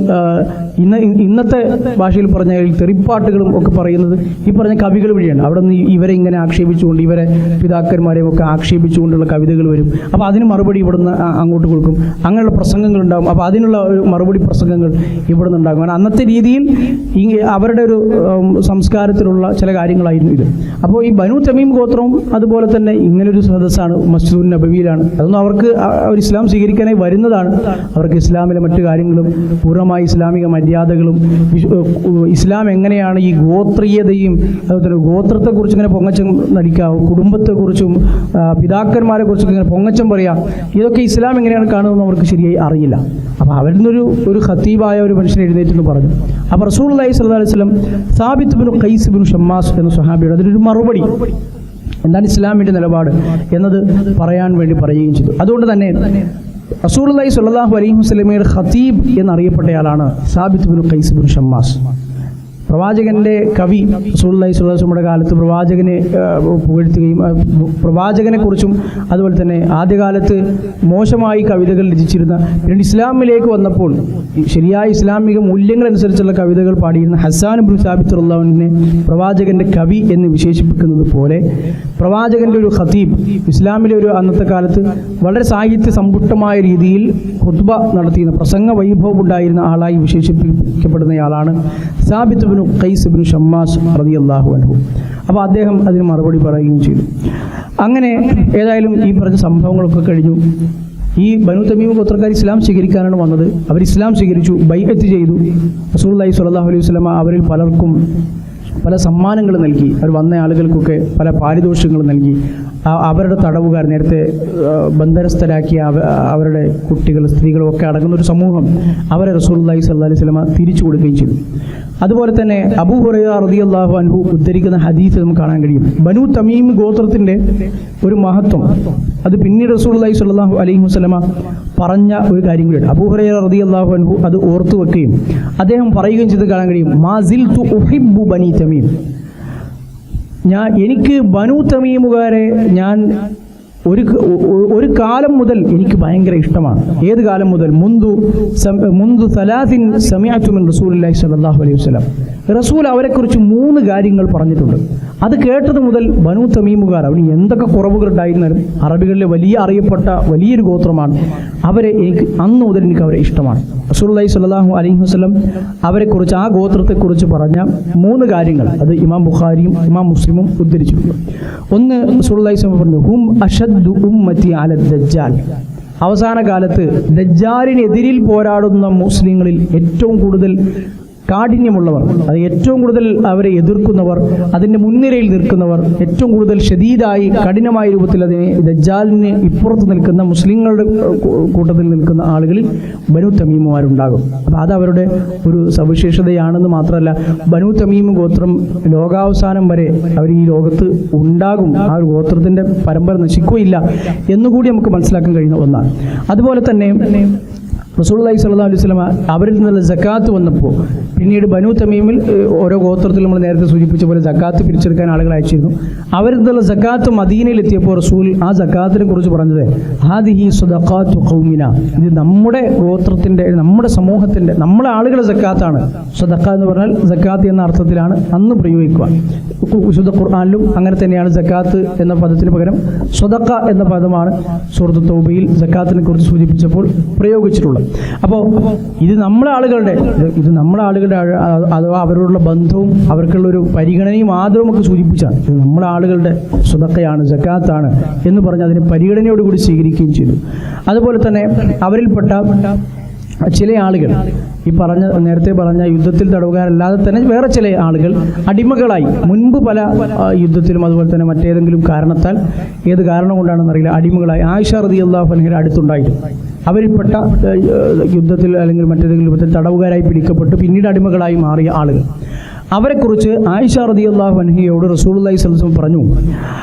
ഇന്നത്തെ ഭാഷയിൽ പറഞ്ഞാൽ തെറിപ്പാട്ടുകളും ഒക്കെ പറയുന്നത് ഈ പറഞ്ഞ കവികൾ വഴിയാണ്. അവിടെ നിന്ന് ഇവരെ ഇങ്ങനെ ആക്ഷേപിച്ചുകൊണ്ട് ഇവരെ പിതാക്കന്മാരെയും ഒക്കെ ആക്ഷേപിച്ചുകൊണ്ടുള്ള കവിതകൾ വരും. അപ്പോൾ അതിന് മറുപടി ഇവിടുന്ന് അങ്ങോട്ട് കൊടുക്കും. അങ്ങനെയുള്ള പ്രസംഗങ്ങളുണ്ടാകും. അപ്പോൾ അതിനുള്ള ഒരു മറുപടി പ്രസംഗങ്ങൾ ഇവിടുന്ന് ഉണ്ടാകും. കാരണം അന്നത്തെ രീതിയിൽ അവരുടെ ഒരു സംസ്കാരത്തിലുള്ള ചില കാര്യങ്ങളായിരുന്നു ഇത്. അപ്പോൾ ഈ ബനു തമീം ഗോത്രവും അതുപോലെ തന്നെ ഇങ്ങനൊരു സദസ്സാണ്, മസ്ജിദുൻ നബവിയിലാണ്. അതൊന്നും അവർക്ക് അവർ ഇസ്ലാം സ്വീകരിക്കാനായി വരുന്നതാണ്. അവർക്ക് ഇസ്ലാമിലെ മറ്റു കാര്യങ്ങളും പൂർണ്ണമായി ഇസ്ലാമിക മര്യാദകളും ഇസ്ലാം എങ്ങനെയാണ് ഈ ഗോത്രീയതയും അതുപോലെ ഗോത്രത്തെക്കുറിച്ച് ഇങ്ങനെ പൊങ്ങച്ചം നടിക്കാം, കുടുംബത്തെക്കുറിച്ചും പിതാക്കന്മാരെ കുറിച്ചൊക്കെ ഇങ്ങനെ പൊങ്ങച്ചം പറയാം, ഇതൊക്കെ ഇസ്ലാം എങ്ങനെയാണ് കാണുന്നതെന്ന് അവർക്ക് ശരിയായി അറിയില്ല. അപ്പോൾ അവരിൽ നിന്നൊരു ഖത്തീബായ ഒരു മനുഷ്യൻ എഴുന്നേറ്റെന്ന് പറഞ്ഞു. അപ്പോൾ റസൂലുള്ളാഹി സ്വല്ലല്ലാഹു അലൈഹി വസല്ലം Thabit bin Qais bin Shammas എന്ന സ്വഹാബിയുടെ അതിനൊരു മറുപടി, എന്താണ് ഇസ്ലാമിൻ്റെ നിലപാട് എന്നത് പറയാൻ വേണ്ടി പറയുകയും ചെയ്തു. അതുകൊണ്ട് തന്നെ റസൂലുള്ളാഹി സ്വല്ലല്ലാഹു അലൈഹി വസല്ലമയുടെ ഖതീബ് എന്നറിയപ്പെട്ടയാളാണ് Sabit bin Qais bin Shammas. പ്രവാചകൻ്റെ കവി റസൂലുള്ളാഹി സ്വല്ലല്ലാഹു അലൈഹി വസല്ലമയുടെ കാലത്ത് പ്രവാചകനെ പുകഴ്ത്തുകയും പ്രവാചകനെക്കുറിച്ചും അതുപോലെ തന്നെ ആദ്യകാലത്ത് മോശമായി കവിതകൾ രചിച്ചിരുന്ന, പിന്നീട് ഇസ്ലാമിലേക്ക് വന്നപ്പോൾ ശരിയായ ഇസ്ലാമിക മൂല്യങ്ങളനുസരിച്ചുള്ള കവിതകൾ പാടിയിരുന്ന ഹസ്സാൻ ഇബ്നു സാബിത്ത് റളിയല്ലാഹു അൻഹുവിനെ പ്രവാചകൻ്റെ കവി എന്ന് വിശേഷിപ്പിക്കുന്നത് പോലെ പ്രവാചകൻ്റെ ഒരു ഖതീബ്, ഇസ്ലാമിലെ ഒരു അന്നത്തെ കാലത്ത് വളരെ സാഹിത്യ സമ്പുഷ്ടമായ രീതിയിൽ ഖുത്ബ നടത്തിയിരുന്ന പ്രസംഗ വൈഭവം ഉണ്ടായിരുന്ന ആളായി വിശേഷിപ്പിക്കപ്പെടുന്നയാളാണ് Sabit bin Qais bin Shammas റളിയല്ലാഹു അൻഹു. അപ്പോൾ അദ്ദേഹം അതിന് മറുപടി പറയുകയും ചെയ്തു. അങ്ങനെ ഏതായാലും ഈ പറഞ്ഞ സംഭവങ്ങളൊക്കെ കഴിഞ്ഞു. ഈ ബനു തമീം ഗോത്രക്കാർ ഇസ്ലാം സ്വീകരിക്കാനാണ് വന്നത്. അവർ ഇസ്ലാം സ്വീകരിച്ചു, ബൈഅത്ത് ചെയ്തു. റസൂലുള്ളാഹി സ്വല്ലല്ലാഹു അലൈഹി വസല്ലമ അവരിൽ പലർക്കും പല സമ്മാനങ്ങൾ നൽകി. അവർ വന്ന ആളുകൾക്കൊക്കെ പല പാരിതോഷികങ്ങൾ നൽകി. അവരുടെ തടവുകാർ, നേരത്തെ ബന്ധനസ്ഥരാക്കിയ അവരുടെ കുട്ടികൾ, സ്ത്രീകളും ഒക്കെ അടങ്ങുന്ന ഒരു സമൂഹം, അവരെ റസൂലുള്ളാഹി സ്വല്ലല്ലാഹി അലൈഹി വസല്ലമ തിരിച്ചു കൊടുക്കുകയും ചെയ്തു. അതുപോലെ തന്നെ അബൂ ഹുറൈറ റളിയല്ലാഹു അൻഹു ഉദ്ധരിക്കുന്ന ഹദീസ് നമുക്ക് കാണാൻ കഴിയും. ബനൂ തമീം ഗോത്രത്തിൻ്റെ ഒരു മഹത്വം അത് പിന്നീട് റസൂലുള്ളാഹി സ്വല്ലല്ലാഹു അലൈഹി വസല്ലമ പറഞ്ഞ ഒരു കാര്യം കൂടിയാണ്. അബൂ ഹുറൈറ റളിയല്ലാഹു അൻഹു അത് ഓർത്തു വെക്കുകയും അദ്ദേഹം പറയുകയും ചെയ്ത് കാണാൻ കഴിയും. മാ സിൽതു ഉഹിബ്ബു ബനീ തമീം, എനിക്ക് ബനൂ തമീമുകാരെ ഞാൻ ഒരു കാലം മുതൽ എനിക്ക് ഭയങ്കര ഇഷ്ടമാണ്. ഏത് കാലം മുതൽ? മുന്തു സലാസിൻ സമിഅതു മിൻ റസൂലില്ലാഹി സ്വല്ലല്ലാഹു അലൈഹി വസല്ലം. റസൂൽ അവരെക്കുറിച്ച് 3 കാര്യങ്ങൾ പറഞ്ഞിട്ടുണ്ട്. അത് കേട്ടത് മുതൽ ബനൂ തമീമുകാർ, അവന് എന്തൊക്കെ കുറവുകളുണ്ടായിരുന്നാലും അറബികളിലെ വലിയ അറിയപ്പെട്ട വലിയൊരു ഗോത്രമാണ്. അവരെ എനിക്ക് അന്ന് മുതൽ എനിക്ക് അവരെ ഇഷ്ടമാണ്. റസൂലുള്ളാഹി സ്വല്ലല്ലാഹു അലൈഹി വസല്ലം അവരെക്കുറിച്ച്, ആ ഗോത്രത്തെക്കുറിച്ച് പറഞ്ഞ 3 കാര്യങ്ങൾ അത് ഇമാം ബുഖാരിയും ഇമാം മുസ്ലിമും ഉദ്ധരിച്ചിട്ടുണ്ട്. ഒന്ന്, റസൂലുള്ളാഹി സ്വല്ലല്ലാഹു അലൈഹി വസല്ലം പറഞ്ഞു, ഹും അശദ്ദു ഉമ്മത്തി അല ദജ്ജാൽ. അവസാന കാലത്ത് ദജ്ജാലിനെതിരിൽ പോരാടുന്ന മുസ്ലിങ്ങളിൽ ഏറ്റവും കൂടുതൽ കാഠിന്യമുള്ളവർ, അത് ഏറ്റവും കൂടുതൽ അവരെ എതിർക്കുന്നവർ, അതിൻ്റെ മുൻനിരയിൽ നിൽക്കുന്നവർ, ഏറ്റവും കൂടുതൽ ഷദീദായി കഠിനമായ രൂപത്തിൽ അതിനെ ദജ്ജാലിന് ഇപ്പുറത്ത് നിൽക്കുന്ന മുസ്ലിങ്ങളുടെ കൂട്ടത്തിൽ നിൽക്കുന്ന ആളുകളിൽ ബനൂ തമീമുമാരുണ്ടാകും. അപ്പോൾ അത് അവരുടെ ഒരു സവിശേഷതയാണെന്ന് മാത്രമല്ല, ബനൂ തമീം ഗോത്രം ലോകാവസാനം വരെ അവർ ഈ ലോകത്ത് ഉണ്ടാകും. ആ ഒരു ഗോത്രത്തിൻ്റെ പരമ്പര നശിക്കുകയില്ല എന്നുകൂടി നമുക്ക് മനസ്സിലാക്കാൻ കഴിയുന്ന ഒന്നാണ്. അതുപോലെ തന്നെ റസൂലുള്ളാഹി സ്വല്ലല്ലാഹു അലൈഹി വസല്ലം അവരിൽ നിന്നുള്ള സക്കാത്ത് വന്നപ്പോൾ പിന്നീട് ബനൂ തമീമിൽ ഓരോ ഗോത്രത്തിൽ നമ്മൾ നേരത്തെ സൂചിപ്പിച്ച പോലെ സക്കാത്ത് പിരിച്ചെടുക്കാൻ ആളുകൾ അയച്ചിരുന്നു. അവരിൽ നിന്നുള്ള സക്കാത്ത് മദീനയിൽ എത്തിയപ്പോൾ റസൂൽ ആ സക്കാത്തിനെ കുറിച്ച് പറഞ്ഞത് ഹാദിഹി സദഖാത്തു ഖൗമിന, ഇത് നമ്മുടെ ഗോത്രത്തിൻ്റെ, നമ്മുടെ സമൂഹത്തിൻ്റെ, നമ്മുടെ ആളുകളുടെ സക്കാത്താണ്. സദഖ എന്ന് പറഞ്ഞാൽ സക്കാത്ത് എന്ന അർത്ഥത്തിലാണ് അന്ന് പ്രയോഗിക്കുക. വിശുദ്ധ ഖുർആനിലും അങ്ങനെ തന്നെയാണ് സക്കാത്ത് എന്ന പദത്തിന് പകരം സദഖ എന്ന പദമാണ് സൂറത്ത് തൗബയിൽ സക്കാത്തിനെ കുറിച്ച് സൂചിപ്പിച്ചപ്പോൾ പ്രയോഗിച്ചിട്ടുള്ളത്. അപ്പോൾ ഇത് നമ്മുടെ ആളുകളുടെ അഥവാ അവരോടുള്ള ബന്ധവും അവർക്കുള്ളൊരു പരിഗണനയും ആദരവും ഒക്കെ സൂചിപ്പിച്ചാണ്. ഇത് നമ്മുടെ ആളുകളുടെ സദഖയാണ്, സക്കാത്താണ് എന്ന് പറഞ്ഞ് അതിനെ പരിഗണനയോടുകൂടി സ്വീകരിക്കുകയും ചെയ്തു. അതുപോലെ തന്നെ അവരിൽപ്പെട്ട ചില ആളുകൾ, ഈ നേരത്തെ പറഞ്ഞ യുദ്ധത്തിൽ തടവുകാരല്ലാതെ തന്നെ വേറെ ചില ആളുകൾ അടിമകളായി മുൻപ് പല യുദ്ധത്തിലും അതുപോലെ തന്നെ മറ്റേതെങ്കിലും കാരണത്താൽ, ഏത് കാരണം കൊണ്ടാണെന്നറിയില്ല, അടിമകളായി ആയിഷ റളിയല്ലാഹു അൻഹയുടെ അടുത്തുണ്ടായിരുന്നു. അവരിൽപ്പെട്ട യുദ്ധത്തിൽ അല്ലെങ്കിൽ മറ്റേതെങ്കിലും യുദ്ധത്തിൽ തടവുകാരായി പിടിക്കപ്പെട്ട് പിന്നീട് അടിമകളായി മാറിയ ആളുകൾ, അവരെക്കുറിച്ച് ആയിഷ റളിയല്ലാഹു അൻഹയോട് റസൂലുള്ളാഹി സ്വല്ലല്ലാഹു അലൈഹി വസല്ലം പറഞ്ഞു,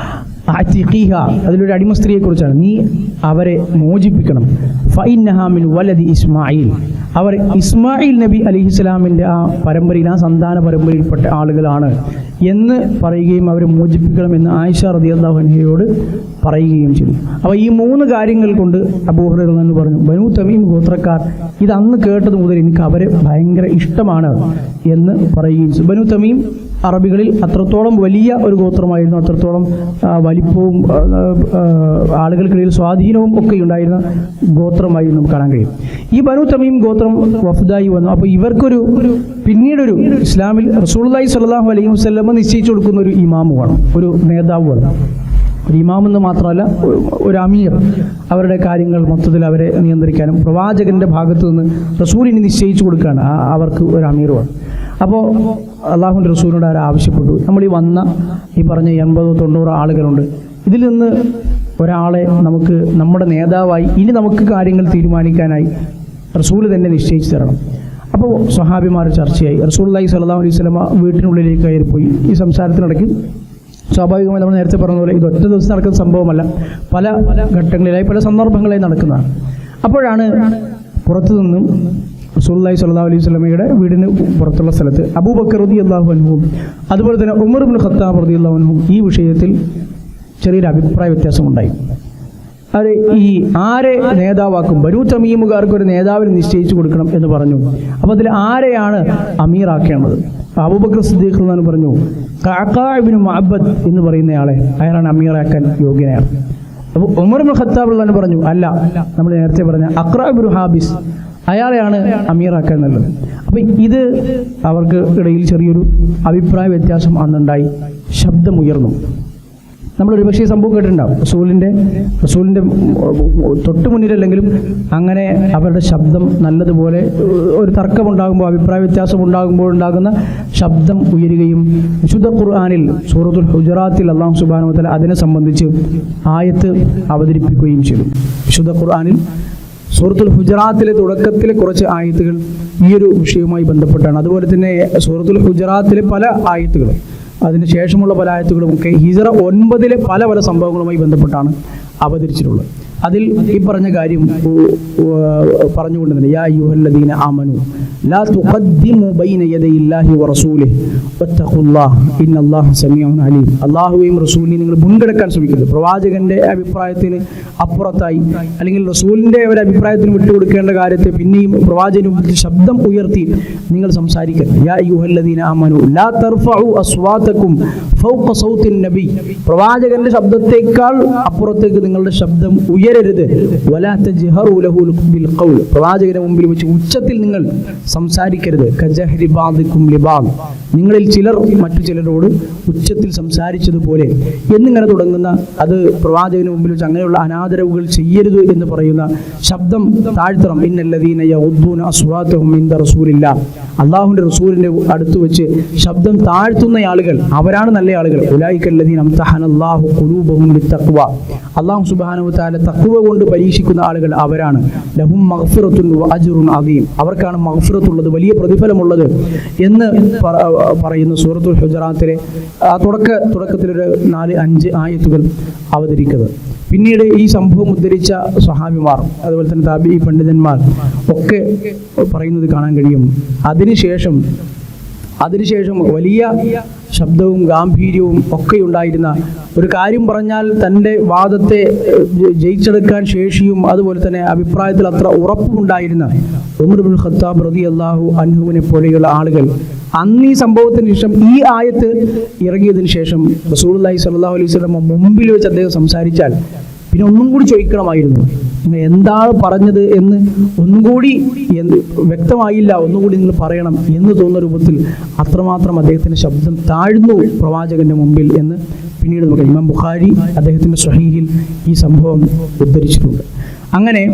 അത്തിഖീഹ, അതിലൊരു അടിമ സ്ത്രീയെക്കുറിച്ചാണ്, നീ അവരെ മോചിപ്പിക്കണം. ഫഇന്നഹാ മിൻ വലദി ഇസ്മായിൽ, അവർ ഇസ്മായിൽ നബി അലൈഹിസ്സലാമിൻ്റെ ആ പരമ്പരയിൽ, ആ സന്താന പരമ്പരയിൽപ്പെട്ട ആളുകളാണ് എന്ന് പറയുകയും അവരെ മോചിപ്പിക്കണം എന്ന് ആയിഷ റളിയല്ലാഹു അൻഹയോട് പറയുകയും ചെയ്തു. അപ്പോൾ ഈ 3 കാര്യങ്ങൾ കൊണ്ട് അബൂ ഹുറൈറ എന്ന് പറഞ്ഞു, ബനൂ തമീം ഗോത്രക്കാർ ഇത് അന്ന് കേട്ടത് മുതൽ എനിക്ക് അവരെ ഭയങ്കര ഇഷ്ടമാണ് എന്ന് പറയുകയും ചെയ്തു. ബനൂ തമീം അറബികളിൽ അത്രത്തോളം വലിയ ഒരു ഗോത്രമായിരുന്നു, അത്രത്തോളം വലിപ്പവും ആളുകൾക്കിടയിൽ സ്വാധീനവും ഒക്കെ ഉണ്ടായിരുന്ന ഗോത്രമായി നമുക്ക് കാണാൻ കഴിയും. ഈ ബനൂ തമീം ഗോത്രം വഫ്ദായി വന്നു. അപ്പോൾ ഇവർക്കൊരു പിന്നീടൊരു ഇസ്ലാമിൽ റസൂലുള്ളാഹി സ്വല്ലല്ലാഹു അലൈഹി വസല്ലം നിശ്ചയിച്ചു കൊടുക്കുന്ന ഒരു ഇമാമ് വേണം, ഒരു നേതാവ് വേണം. ഒരു ഇമാമെന്ന് മാത്രമല്ല, ഒരു അമീർ, അവരുടെ കാര്യങ്ങൾ മൊത്തത്തിൽ അവരെ നിയന്ത്രിക്കാനും പ്രവാചകൻ്റെ ഭാഗത്തു നിന്ന് റസൂലിന് നിശ്ചയിച്ചു കൊടുക്കുകയാണ് അവർക്ക് ഒരു അമീർ വേണം. അപ്പോൾ അള്ളാഹുവിൻ്റെ റസൂലിനോട് ആരും ആവശ്യപ്പെട്ടു, നമ്മൾ ഈ പറഞ്ഞ 80-90 ആളുകളുണ്ട്, ഇതിൽ നിന്ന് ഒരാളെ നമുക്ക് നമ്മുടെ നേതാവായി ഇനി നമുക്ക് കാര്യങ്ങൾ തീരുമാനിക്കാനായി റസൂൽ തന്നെ നിശ്ചയിച്ചു തരണം. അപ്പോൾ സ്വഹാബിമാർ ചർച്ചയായി. റസൂലുള്ളാഹി സ്വല്ലല്ലാഹു അലൈഹി വസല്ലം വീട്ടിനുള്ളിലേക്ക് കയറിപ്പോയി. ഈ സംസാരത്തിനിടയ്ക്ക് സ്വാഭാവികമായി നമ്മൾ നേരത്തെ പറഞ്ഞതുപോലെ ഇത് ഒറ്റ ദിവസം നടക്കുന്ന സംഭവമല്ല, പല ഘട്ടങ്ങളിലായി പല സന്ദർഭങ്ങളായി നടക്കുന്നതാണ്. അപ്പോഴാണ് പുറത്തു നിന്നും റസൂലുള്ളാഹി സ്വല്ലല്ലാഹു അലൈഹി വസല്ലമയുടെ വീടിന് പുറത്തുള്ള സ്ഥലത്ത് അബൂബക്കർ റളിയല്ലാഹു അൻഹു അതുപോലെ തന്നെ ഉമർ ഇബ്നു ഖത്താബ് റളിയല്ലാഹു അൻഹു ഈ വിഷയത്തിൽ ചെറിയൊരു അഭിപ്രായ വ്യത്യാസമുണ്ടായി. അവർ ഈ ആരെ നേതാവാക്കും, ബനൂ തമീമുകാർക്ക് ഒരു നേതാവിനെ നിശ്ചയിച്ചു കൊടുക്കണം എന്ന് പറഞ്ഞു. അപ്പോൾ അതിൽ ആരെയാണ് അമീറാക്കേണ്ടത്? അബൂബക്കർ സിദ്ദീഖ് എന്ന് പറഞ്ഞു, ഖഅഖാ ഇബ്നു മഅബദ് എന്ന് പറയുന്നയാളെ, അയാളാണ് അമീറാക്കാൻ യോഗ്യനാണ്. അപ്പോൾ ഉമർ ഇബ്നു ഖത്താബ് എന്ന് പറഞ്ഞു, അല്ല, നമ്മൾ നേരത്തെ പറഞ്ഞ അഖ്റ ഇബ്നു ഹാബിസ്, അയാളെയാണ് അമീറാക്കാൻ നല്ലത്. അപ്പം ഇത് അവർക്ക് ഇടയിൽ ചെറിയൊരു അഭിപ്രായ വ്യത്യാസം അന്നുണ്ടായി. ശബ്ദമുയർന്നു. നമ്മളൊരു പക്ഷേ സംഭവം കേട്ടിട്ടുണ്ടാവും. റസൂലിൻ്റെ തൊട്ട് മുന്നിലല്ലെങ്കിലും അങ്ങനെ അവരുടെ ശബ്ദം നല്ലതുപോലെ ഒരു തർക്കമുണ്ടാകുമ്പോൾ, അഭിപ്രായ വ്യത്യാസം ഉണ്ടാകുമ്പോൾ ഉണ്ടാകുന്ന ശബ്ദം ഉയരുകയും വിശുദ്ധ ഖുർആനിൽ സൂറത്തുൽ ഹുജറാത്തിൽ അല്ലാഹു സുബ്ഹാനഹു വ തആല അതിനെ സംബന്ധിച്ച് ആയത്ത് അവതരിപ്പിക്കുകയും ചെയ്തു. വിശുദ്ധ ഖുർആനിൽ സൂറത്തുൽ ഹുജറാത്തിലെ തുടക്കത്തിലെ കുറച്ച് ആയത്തുകൾ ഈ ഒരു വിഷയവുമായി ബന്ധപ്പെട്ടാണ്. അതുപോലെ തന്നെ സൂറത്തുൽ ഹുജറാത്തിലെ പല ആയത്തുകളും അതിന് ശേഷമുള്ള പല ആയത്തുകളുമൊക്കെ ഹിജ്റ 9 പല സംഭവങ്ങളുമായി ബന്ധപ്പെട്ടാണ് അവതരിച്ചിട്ടുള്ളത്. അതിൽ ഈ പറഞ്ഞ കാര്യം പറഞ്ഞുകൊണ്ട് തന്നെ യാ അയ്യുഹല്ലദീന ആമനു ലാ തുഖദ്ദിമു ബൈന യദയില്ലാഹി വറസൂലിഹി വത്തഖുല്ലാഹ ഇന്നല്ലാഹ സമീഉൻ അലീം. അല്ലാഹുവേയും റസൂലിനെയും നിങ്ങൾ മുൻകടക്കാൻ ശ്രമിക്കരുത്. പ്രവാചകന്റെ അഭിപ്രായത്തിന് അപ്പുറത്തായി അല്ലെങ്കിൽ റസൂലിന്റെ ഒരു അഭിപ്രായത്തിന് വിട്ടുകൊടുക്കേണ്ട കാര്യത്തെ പിന്നെയും പ്രവാചകന് മുമ്പിൽ ശബ്ദം ഉയർത്തി നിങ്ങൾ സംസാരിക്കരുത്. യാ അയ്യുഹല്ലദീന ആമനു ലാ തർഫഉ അസ്വാതകും ഫൗഖ സൗത്തിൻ നബി. പ്രവാചകന്റെ ശബ്ദത്തേക്കാൾ അപ്പുറത്തേക്ക് നിങ്ങളുടെ ശബ്ദം ഉയരരുത്. വലാ തജ്ഹറു ലഹു ബിൽ ഖൗൽ. പ്രവാചകന്റെ മുമ്പിൽ വെച്ച് ഉച്ചത്തിൽ നിങ്ങൾ സംസാരിക്കരുത്. കജഹരി ബാദികും ലിബാദ്. നിങ്ങളിൽ ചിലർ മറ്റു ചിലരോട് ഉച്ചത്തിൽ സംസാരിച്ചതുപോലെ എന്നിങ്ങനെ തുടങ്ങുന്ന, അത് പ്രവാചകന് മുമ്പിൽ വെച്ച് അങ്ങനെയുള്ള അനാദരവുകൾ ചെയ്യരുത് എന്ന് പറയുന്ന ശബ്ദം താഴ്ത്തണം. ഇന്നല്ലദീന യഉദ്ദൂന അസ്വാതഹും ഇൻദ റസൂലില്ലാ. അല്ലാഹുവിന്റെ റസൂലിന്റെ അടുത്ത് വെച്ച് ശബ്ദം താഴ്ത്തുന്ന ആളുകൾ അവരാണ് നല്ല ആളുകൾ. ഉലൈകല്ലദീന അംതഹനല്ലാഹു ഖുലൂബഹും ലിത്തഖ്വ. അല്ലാഹു സുബ്ഹാനഹു വ തആല തഖ്വ കൊണ്ട് പരീക്ഷിക്കുന്ന ആളുകൾ അവരാണ്. ലഹും മഗ്ഫിറത്തുൻ വ അജ്റുൻ അദീം. അവർക്കാണ് മഗ്ഫിറത്തുള്ളത്, വലിയ പ്രതിഫലമുള്ളത് എന്ന് പറയുന്ന സൂറത്തുൽ ഹുജറാത്തിലെ തുടക്കത്തിലൊരു 4-5 ആയത്തുകൾ അവതരിക്കുന്നത്. പിന്നീട് ഈ സംഭവം ഉദ്ധരിച്ച സ്വഹാബിമാർ അതുപോലെ തന്നെ താബിഈ പണ്ഡിതന്മാർ ഒക്കെ പറയുന്നത് കാണാൻ കഴിയും. അതിനുശേഷം വലിയ ശബ്ദവും ഗാംഭീര്യവും ഒക്കെ ഉണ്ടായിരുന്ന, ഒരു കാര്യം പറഞ്ഞാൽ തൻ്റെ വാദത്തെ ജയിച്ചെടുക്കാൻ ശേഷിയും അതുപോലെ തന്നെ അഭിപ്രായത്തിൽ അത്ര ഉറപ്പുണ്ടായിരുന്ന ഉമർ ഇബ്നുൽ ഖത്താബ് റളിയല്ലാഹു അൻഹുവിനെ പോലെയുള്ള ആളുകൾ അന്ന് ഈ സംഭവത്തിന് ശേഷം, ഈ ആയത്ത് ഇറങ്ങിയതിന് ശേഷം റസൂലുള്ളാഹി സ്വല്ലല്ലാഹു അലൈഹി വസല്ലം മുമ്പിൽ വെച്ച് അദ്ദേഹം സംസാരിച്ചാൽ പിന്നെ ഒന്നും കൂടി ചോദിക്കണമായിരുന്നു, എന്താണ് പറഞ്ഞത് എന്ന് ഒന്നും കൂടി വ്യക്തമായില്ല, ഒന്നുകൂടി നിങ്ങൾ പറയണം എന്ന് തോന്നുന്ന രൂപത്തിൽ അത്രമാത്രം അദ്ദേഹത്തിൻ്റെ ശബ്ദം താഴ്ന്നു പ്രവാചകന്റെ മുമ്പിൽ എന്ന് പിന്നീട് നമുക്ക് ഇമാം ബുഖാരി അദ്ദേഹത്തിൻ്റെ സ്വഹീഹിൽ ഈ സംഭവം ഉദ്ധരിച്ചിട്ടുണ്ട്. അങ്ങനെ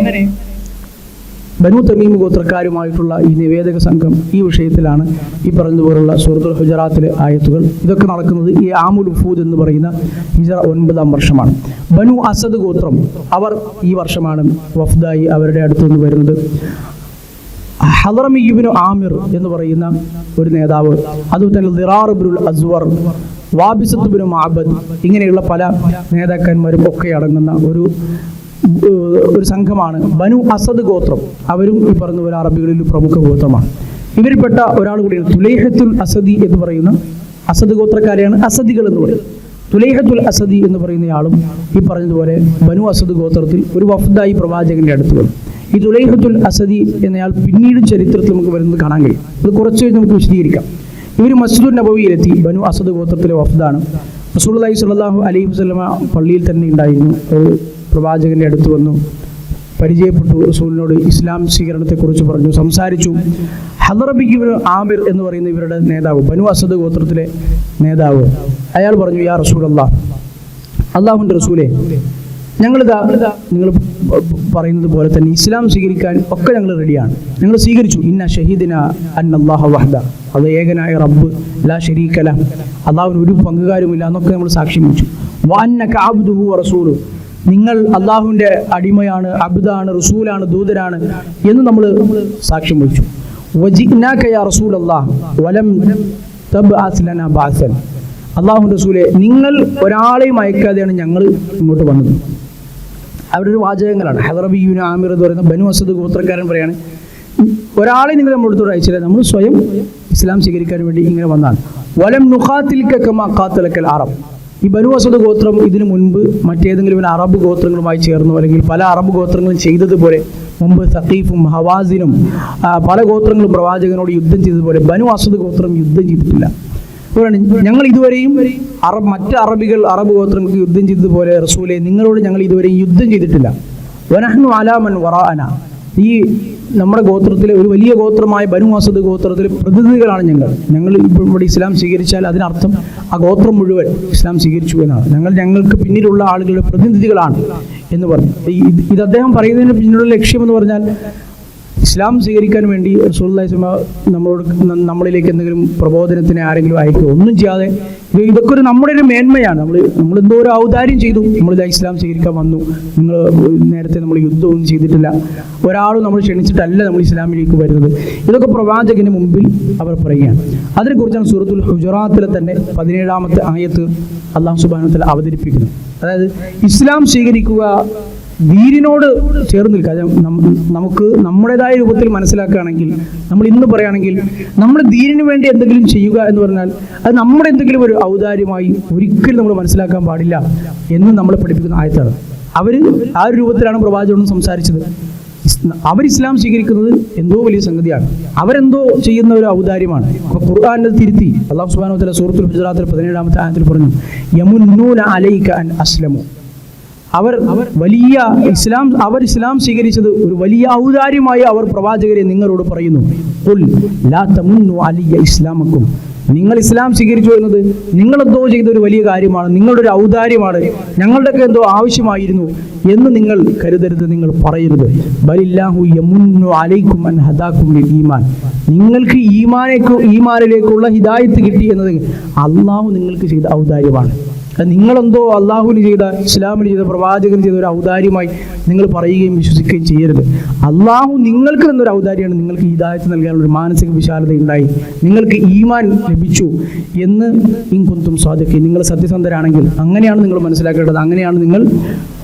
ബനു തമീം ഗോത്രക്കാരുമായിട്ടുള്ള ഈ നിവേദക സംഘം ഈ വിഷയത്തിലാണ് ഈ പറഞ്ഞതുപോലുള്ള സൂറത്തുൽ ഹുജറാത്തിലെ ആയത്തുകൾ. ഇതൊക്കെ നടക്കുന്നത് ഈ ആമുൽ ഉഫൂദ് എന്ന് പറയുന്ന ഹിജ്റ 9-ാം വർഷമാണ്. ബനു അസദ് ഗോത്രം അവർ ഈ വർഷമാണ് വഫ്ദായി അവരുടെ അടുത്ത് നിന്ന് വരുന്നത്. ഹളറമി ഇബ്നു ആമിർ എന്ന് പറയുന്ന ഒരു നേതാവ്, അതുപോലെ തന്നെ ദിറാർ ഇബ്നുൽ അസ്വർ, വാബിസത്ത് ഇബ്നു മഅബദ്, ഇങ്ങനെയുള്ള പല നേതാക്കന്മാരും ഒക്കെ അടങ്ങുന്ന ഒരു സംഘമാണ് ബനു അസദ് ഗോത്രം. അവരും ഈ പറഞ്ഞ പോലെ അറബികളിൽ പ്രമുഖ ഗോത്രമാണ്. ഇവരിൽപ്പെട്ട ഒരാൾ കൂടിയാണ് തുലൈഹത്തുൽ അസദി എന്ന് പറയുന്ന, അസദ് ഗോത്രക്കാരെയാണ് അസദികൾ എന്ന് പറയും. തുലൈഹത്തുൽ അസദി എന്ന് പറയുന്നയാളും ഈ പറഞ്ഞതുപോലെ ബനു അസദ് ഗോത്രത്തിൽ ഒരു വഫ്ദായി പ്രവാചകന്റെ അടുത്ത് വന്നു. ഈ തുലൈഹത്തുൽ അസദി എന്നയാൾ പിന്നീട് ചരിത്രത്തിൽ നമുക്ക് വരുന്നത് കാണാൻ കഴിയും. അത് കുറച്ച് കഴിഞ്ഞ് നമുക്ക് വിശദീകരിക്കാം. ഇവർ മസ്ജിദുൻ നബവിയിലെത്തി. ബനു അസദ് ഗോത്രത്തിലെ വഫ്ദാണ്. റസൂലുള്ളാഹി സ്വല്ലല്ലാഹു അലൈഹി വസല്ലമ പള്ളിയിൽ തന്നെ ഉണ്ടായിരുന്നു. പ്രവാചകന്റെ അടുത്ത് വന്നു, പരിചയപ്പെട്ടു, റസൂലിനോട് ഇസ്ലാം സ്വീകരണത്തെക്കുറിച്ച് പറഞ്ഞു, സംസാരിച്ചു. ഹളറമി ഇബ്നു ആമിർ എന്ന് പറയുന്ന ഇവരുടെ നേതാവ്, ബനു അസദ് ഗോത്രത്തിലെ നേതാവ്, അയാൾ പറഞ്ഞു, യാ റസൂലല്ലാഹ്, അല്ലാഹുവിൻ്റെ റസൂലേ, ഞങ്ങളിതാ നിങ്ങൾ പറയുന്നത് പോലെ തന്നെ ഇസ്ലാം സ്വീകരിക്കാൻ ഒക്കെ ഞങ്ങൾ റെഡിയാണ്, ഞങ്ങൾ സ്വീകരിച്ചു. ഇന്ന ഷഹീദിന അന്നല്ലാഹ വഹദ, അത് ഏകനായ റബ്ബ്, ലാ ശരീക ലഹ്, അല്ലാഹുവിന് ഒരു പങ്കുകാരുമില്ല എന്നൊക്കെ നമ്മൾ സാക്ഷ്യം വെച്ചു. വഅന്നക അബ്ദുഹു വറസൂലുഹു, നിങ്ങൾ അള്ളാഹുവിൻ്റെ അടിമയാണ്, അബ്ദാണ്, റസൂലാണ്, ദൂതനാണ് എന്ന് നമ്മൾ സാക്ഷ്യം വഹിച്ചു. വജിനാക യാ റസൂലല്ലാഹ് വലം തബ്അസ് ലനാ ബഅസൻ, അള്ളാഹുവിൻ്റെ റസൂലെ, നിങ്ങൾ ഒരാളെയും അയക്കാതെയാണ് ഞങ്ങൾ ഇങ്ങോട്ട് വന്നത്. അവരുടെ ഒരു വാചകങ്ങളാണ്. ഹളറമി ഇബ്നു ആമിർ എന്ന് പറയുന്ന ബനു അസദ് ഗോത്രക്കാരൻ പറയാണ്, ഒരാളെ നിങ്ങൾ നമ്മളടുത്തോട് അയച്ചില്ല, നമ്മൾ സ്വയം ഇസ്ലാം സ്വീകരിക്കാൻ വേണ്ടി ഇങ്ങനെ വന്നാണ്. വലം നുഖാതിൽക കമാ ഖാതലക്കൽ അറബ്, ഈ ബനു അസദ് ഗോത്രം ഇതിനു മുൻപ് മറ്റേതെങ്കിലും അറബ് ഗോത്രങ്ങളുമായി ചേർന്നു അല്ലെങ്കിൽ പല അറബ് ഗോത്രങ്ങളും ചെയ്തതുപോലെ മുമ്പ് സഖീഫും ഹവാസിനും പല ഗോത്രങ്ങളും പ്രവാചകനോട് യുദ്ധം ചെയ്തതുപോലെ ബനു അസദ് ഗോത്രം യുദ്ധം ചെയ്തിട്ടില്ല. ഞങ്ങൾ ഇതുവരെയും മറ്റ് അറബ് ഗോത്രങ്ങൾക്ക് യുദ്ധം ചെയ്തതുപോലെ റസൂലെ നിങ്ങളോട് ഞങ്ങൾ ഇതുവരെയും യുദ്ധം ചെയ്തിട്ടില്ല. വനഹ്നു അലാ മൻ വറാഅന, ഈ നമ്മുടെ ഗോത്രത്തിലെ ഒരു വലിയ ഗോത്രമായ ബനു അസദ് ഗോത്രത്തിലെ പ്രതിനിധികളാണ് ഞങ്ങൾ ഇപ്പോൾ ഇവിടെ ഇസ്ലാം സ്വീകരിച്ചാൽ അതിനർത്ഥം ആ ഗോത്രം മുഴുവൻ ഇസ്ലാം സ്വീകരിച്ചു എന്നാണ്. ഞങ്ങൾക്ക് പിന്നിലുള്ള ആളുകളുടെ പ്രതിനിധികളാണ് എന്ന് പറഞ്ഞു. ഇത് അദ്ദേഹം പറയുന്നതിന് പിന്നിലുള്ള ലക്ഷ്യമെന്ന് പറഞ്ഞാൽ ഇസ്ലാം സ്വീകരിക്കാൻ വേണ്ടി റസൂലുള്ളാഹി നമ്മളിലേക്ക് എന്തെങ്കിലും പ്രബോധനത്തിന് ആരെങ്കിലും അയക്കുക ഒന്നും ചെയ്യാതെ ഇതൊക്കെ നമ്മുടെ ഒരു മേന്മയാണ്. നമ്മൾ എന്തോ ഒരു ഔദാര്യം ചെയ്തു, നമ്മളിതാ ഇസ്ലാം സ്വീകരിക്കാൻ വന്നു, നിങ്ങൾ നേരത്തെ നമ്മൾ യുദ്ധമൊന്നും ചെയ്തിട്ടില്ല, ഒരാളും നമ്മൾ ക്ഷണിച്ചിട്ടല്ല നമ്മൾ ഇസ്ലാമിലേക്ക് വരുന്നത്. ഇതൊക്കെ പ്രവാചകന് മുമ്പിൽ അവർ പറയുകയാണ്. അതിനെക്കുറിച്ചാണ് സൂറത്തുൽ ഹുജറാത്തിലെ തന്നെ 17-ാമത്തെ ആയത്ത് അല്ലാഹു സുബ്ഹാനഹു വ തആല അവതരിപ്പിക്കുന്നത്. അതായത് ഇസ്ലാം സ്വീകരിക്കുക ദീനിനോട് ചേർന്ന് നിൽക്കുക. നമുക്ക് നമ്മുടേതായ രൂപത്തിൽ മനസ്സിലാക്കുകയാണെങ്കിൽ, നമ്മൾ ഇന്ന് പറയുകയാണെങ്കിൽ നമ്മൾ ദീനിന് വേണ്ടി എന്തെങ്കിലും ചെയ്യുക എന്ന് പറഞ്ഞാൽ അത് നമ്മുടെ എന്തെങ്കിലും ഒരു ഔദാര്യമായി ഒരിക്കലും നമ്മൾ മനസ്സിലാക്കാൻ പാടില്ല എന്ന് നമ്മളെ പഠിപ്പിക്കുന്ന ആയത്താണ്. അവർ ആ ഒരു രൂപത്തിലാണ് പ്രവാചകനോട് സംസാരിച്ചത്. അവർ ഇസ്ലാം സ്വീകരിക്കുന്നത് എന്തോ വലിയ സംഗതിയാണ്, അവരെന്തോ ചെയ്യുന്ന ഒരു ഔദാര്യമാണ്. അപ്പോൾ ഖുർആനെ തിരുത്തി അല്ലാഹു സുബ്ഹാനഹു വ തആല സൂറത്തുൽ ഹുജറാത്തിൽ 17-ാമത്തെ ആയത്തിൽ പറഞ്ഞു, യമുന്നൂന അലൈക അൻ അസ്ലമു. അവർ ഇസ്ലാം സ്വീകരിച്ചത് ഒരു വലിയ ഔദാര്യമായി അവർ പ്രവാചകരെ നിങ്ങളോട് പറയുന്നു. ഖുൽ ലാ തമുന്നു അലിയ ഇസ്ലാമക്കും. നിങ്ങൾ ഇസ്ലാം സ്വീകരിച്ചു എന്നത് നിങ്ങളെന്തോ ചെയ്ത ഒരു വലിയ കാര്യമാണ്, നിങ്ങളുടെ ഒരു ഔദാര്യമാണ്, ഞങ്ങളുടെയൊക്കെ എന്തോ ആവശ്യമായിരുന്നു എന്ന് നിങ്ങൾ കരുതരുത്, നിങ്ങൾ പറയരുത്. ബലില്ലാഹു യമുന്നു അലൈക്കും അൻ ഹദാക്കും ലിൽ ഈമാൻ. നിങ്ങൾക്ക് ഈമാനിലേക്കുള്ള ഹിദായത്ത് കിട്ടി എന്നത് അള്ളാഹു നിങ്ങൾക്ക് ചെയ്ത ഔദാര്യമാണ്. നിങ്ങളെന്തോ അള്ളാഹുവിന് ചെയ്ത, ഇസ്ലാമിന് ചെയ്ത, പ്രവാചകന് ചെയ്ത ഒരു ഔദാര്യമായി നിങ്ങൾ പറയുകയും വിശ്വസിക്കുകയും ചെയ്യരുത്. അള്ളാഹു നിങ്ങൾക്ക് തന്നൊരു ഔദാര്യമാണ്. നിങ്ങൾക്ക് ഹിദായത്ത് നൽകാനുള്ളൊരു മാനസിക വിശാലത ഉണ്ടായി, നിങ്ങൾക്ക് ഈമാൻ ലഭിച്ചു എന്ന് ഇൻ കുന്തും സ്വാദിഖീൻ. നിങ്ങൾ സത്യസന്ധരാണെങ്കിൽ അങ്ങനെയാണ് നിങ്ങൾ മനസ്സിലാക്കേണ്ടത്, അങ്ങനെയാണ് നിങ്ങൾ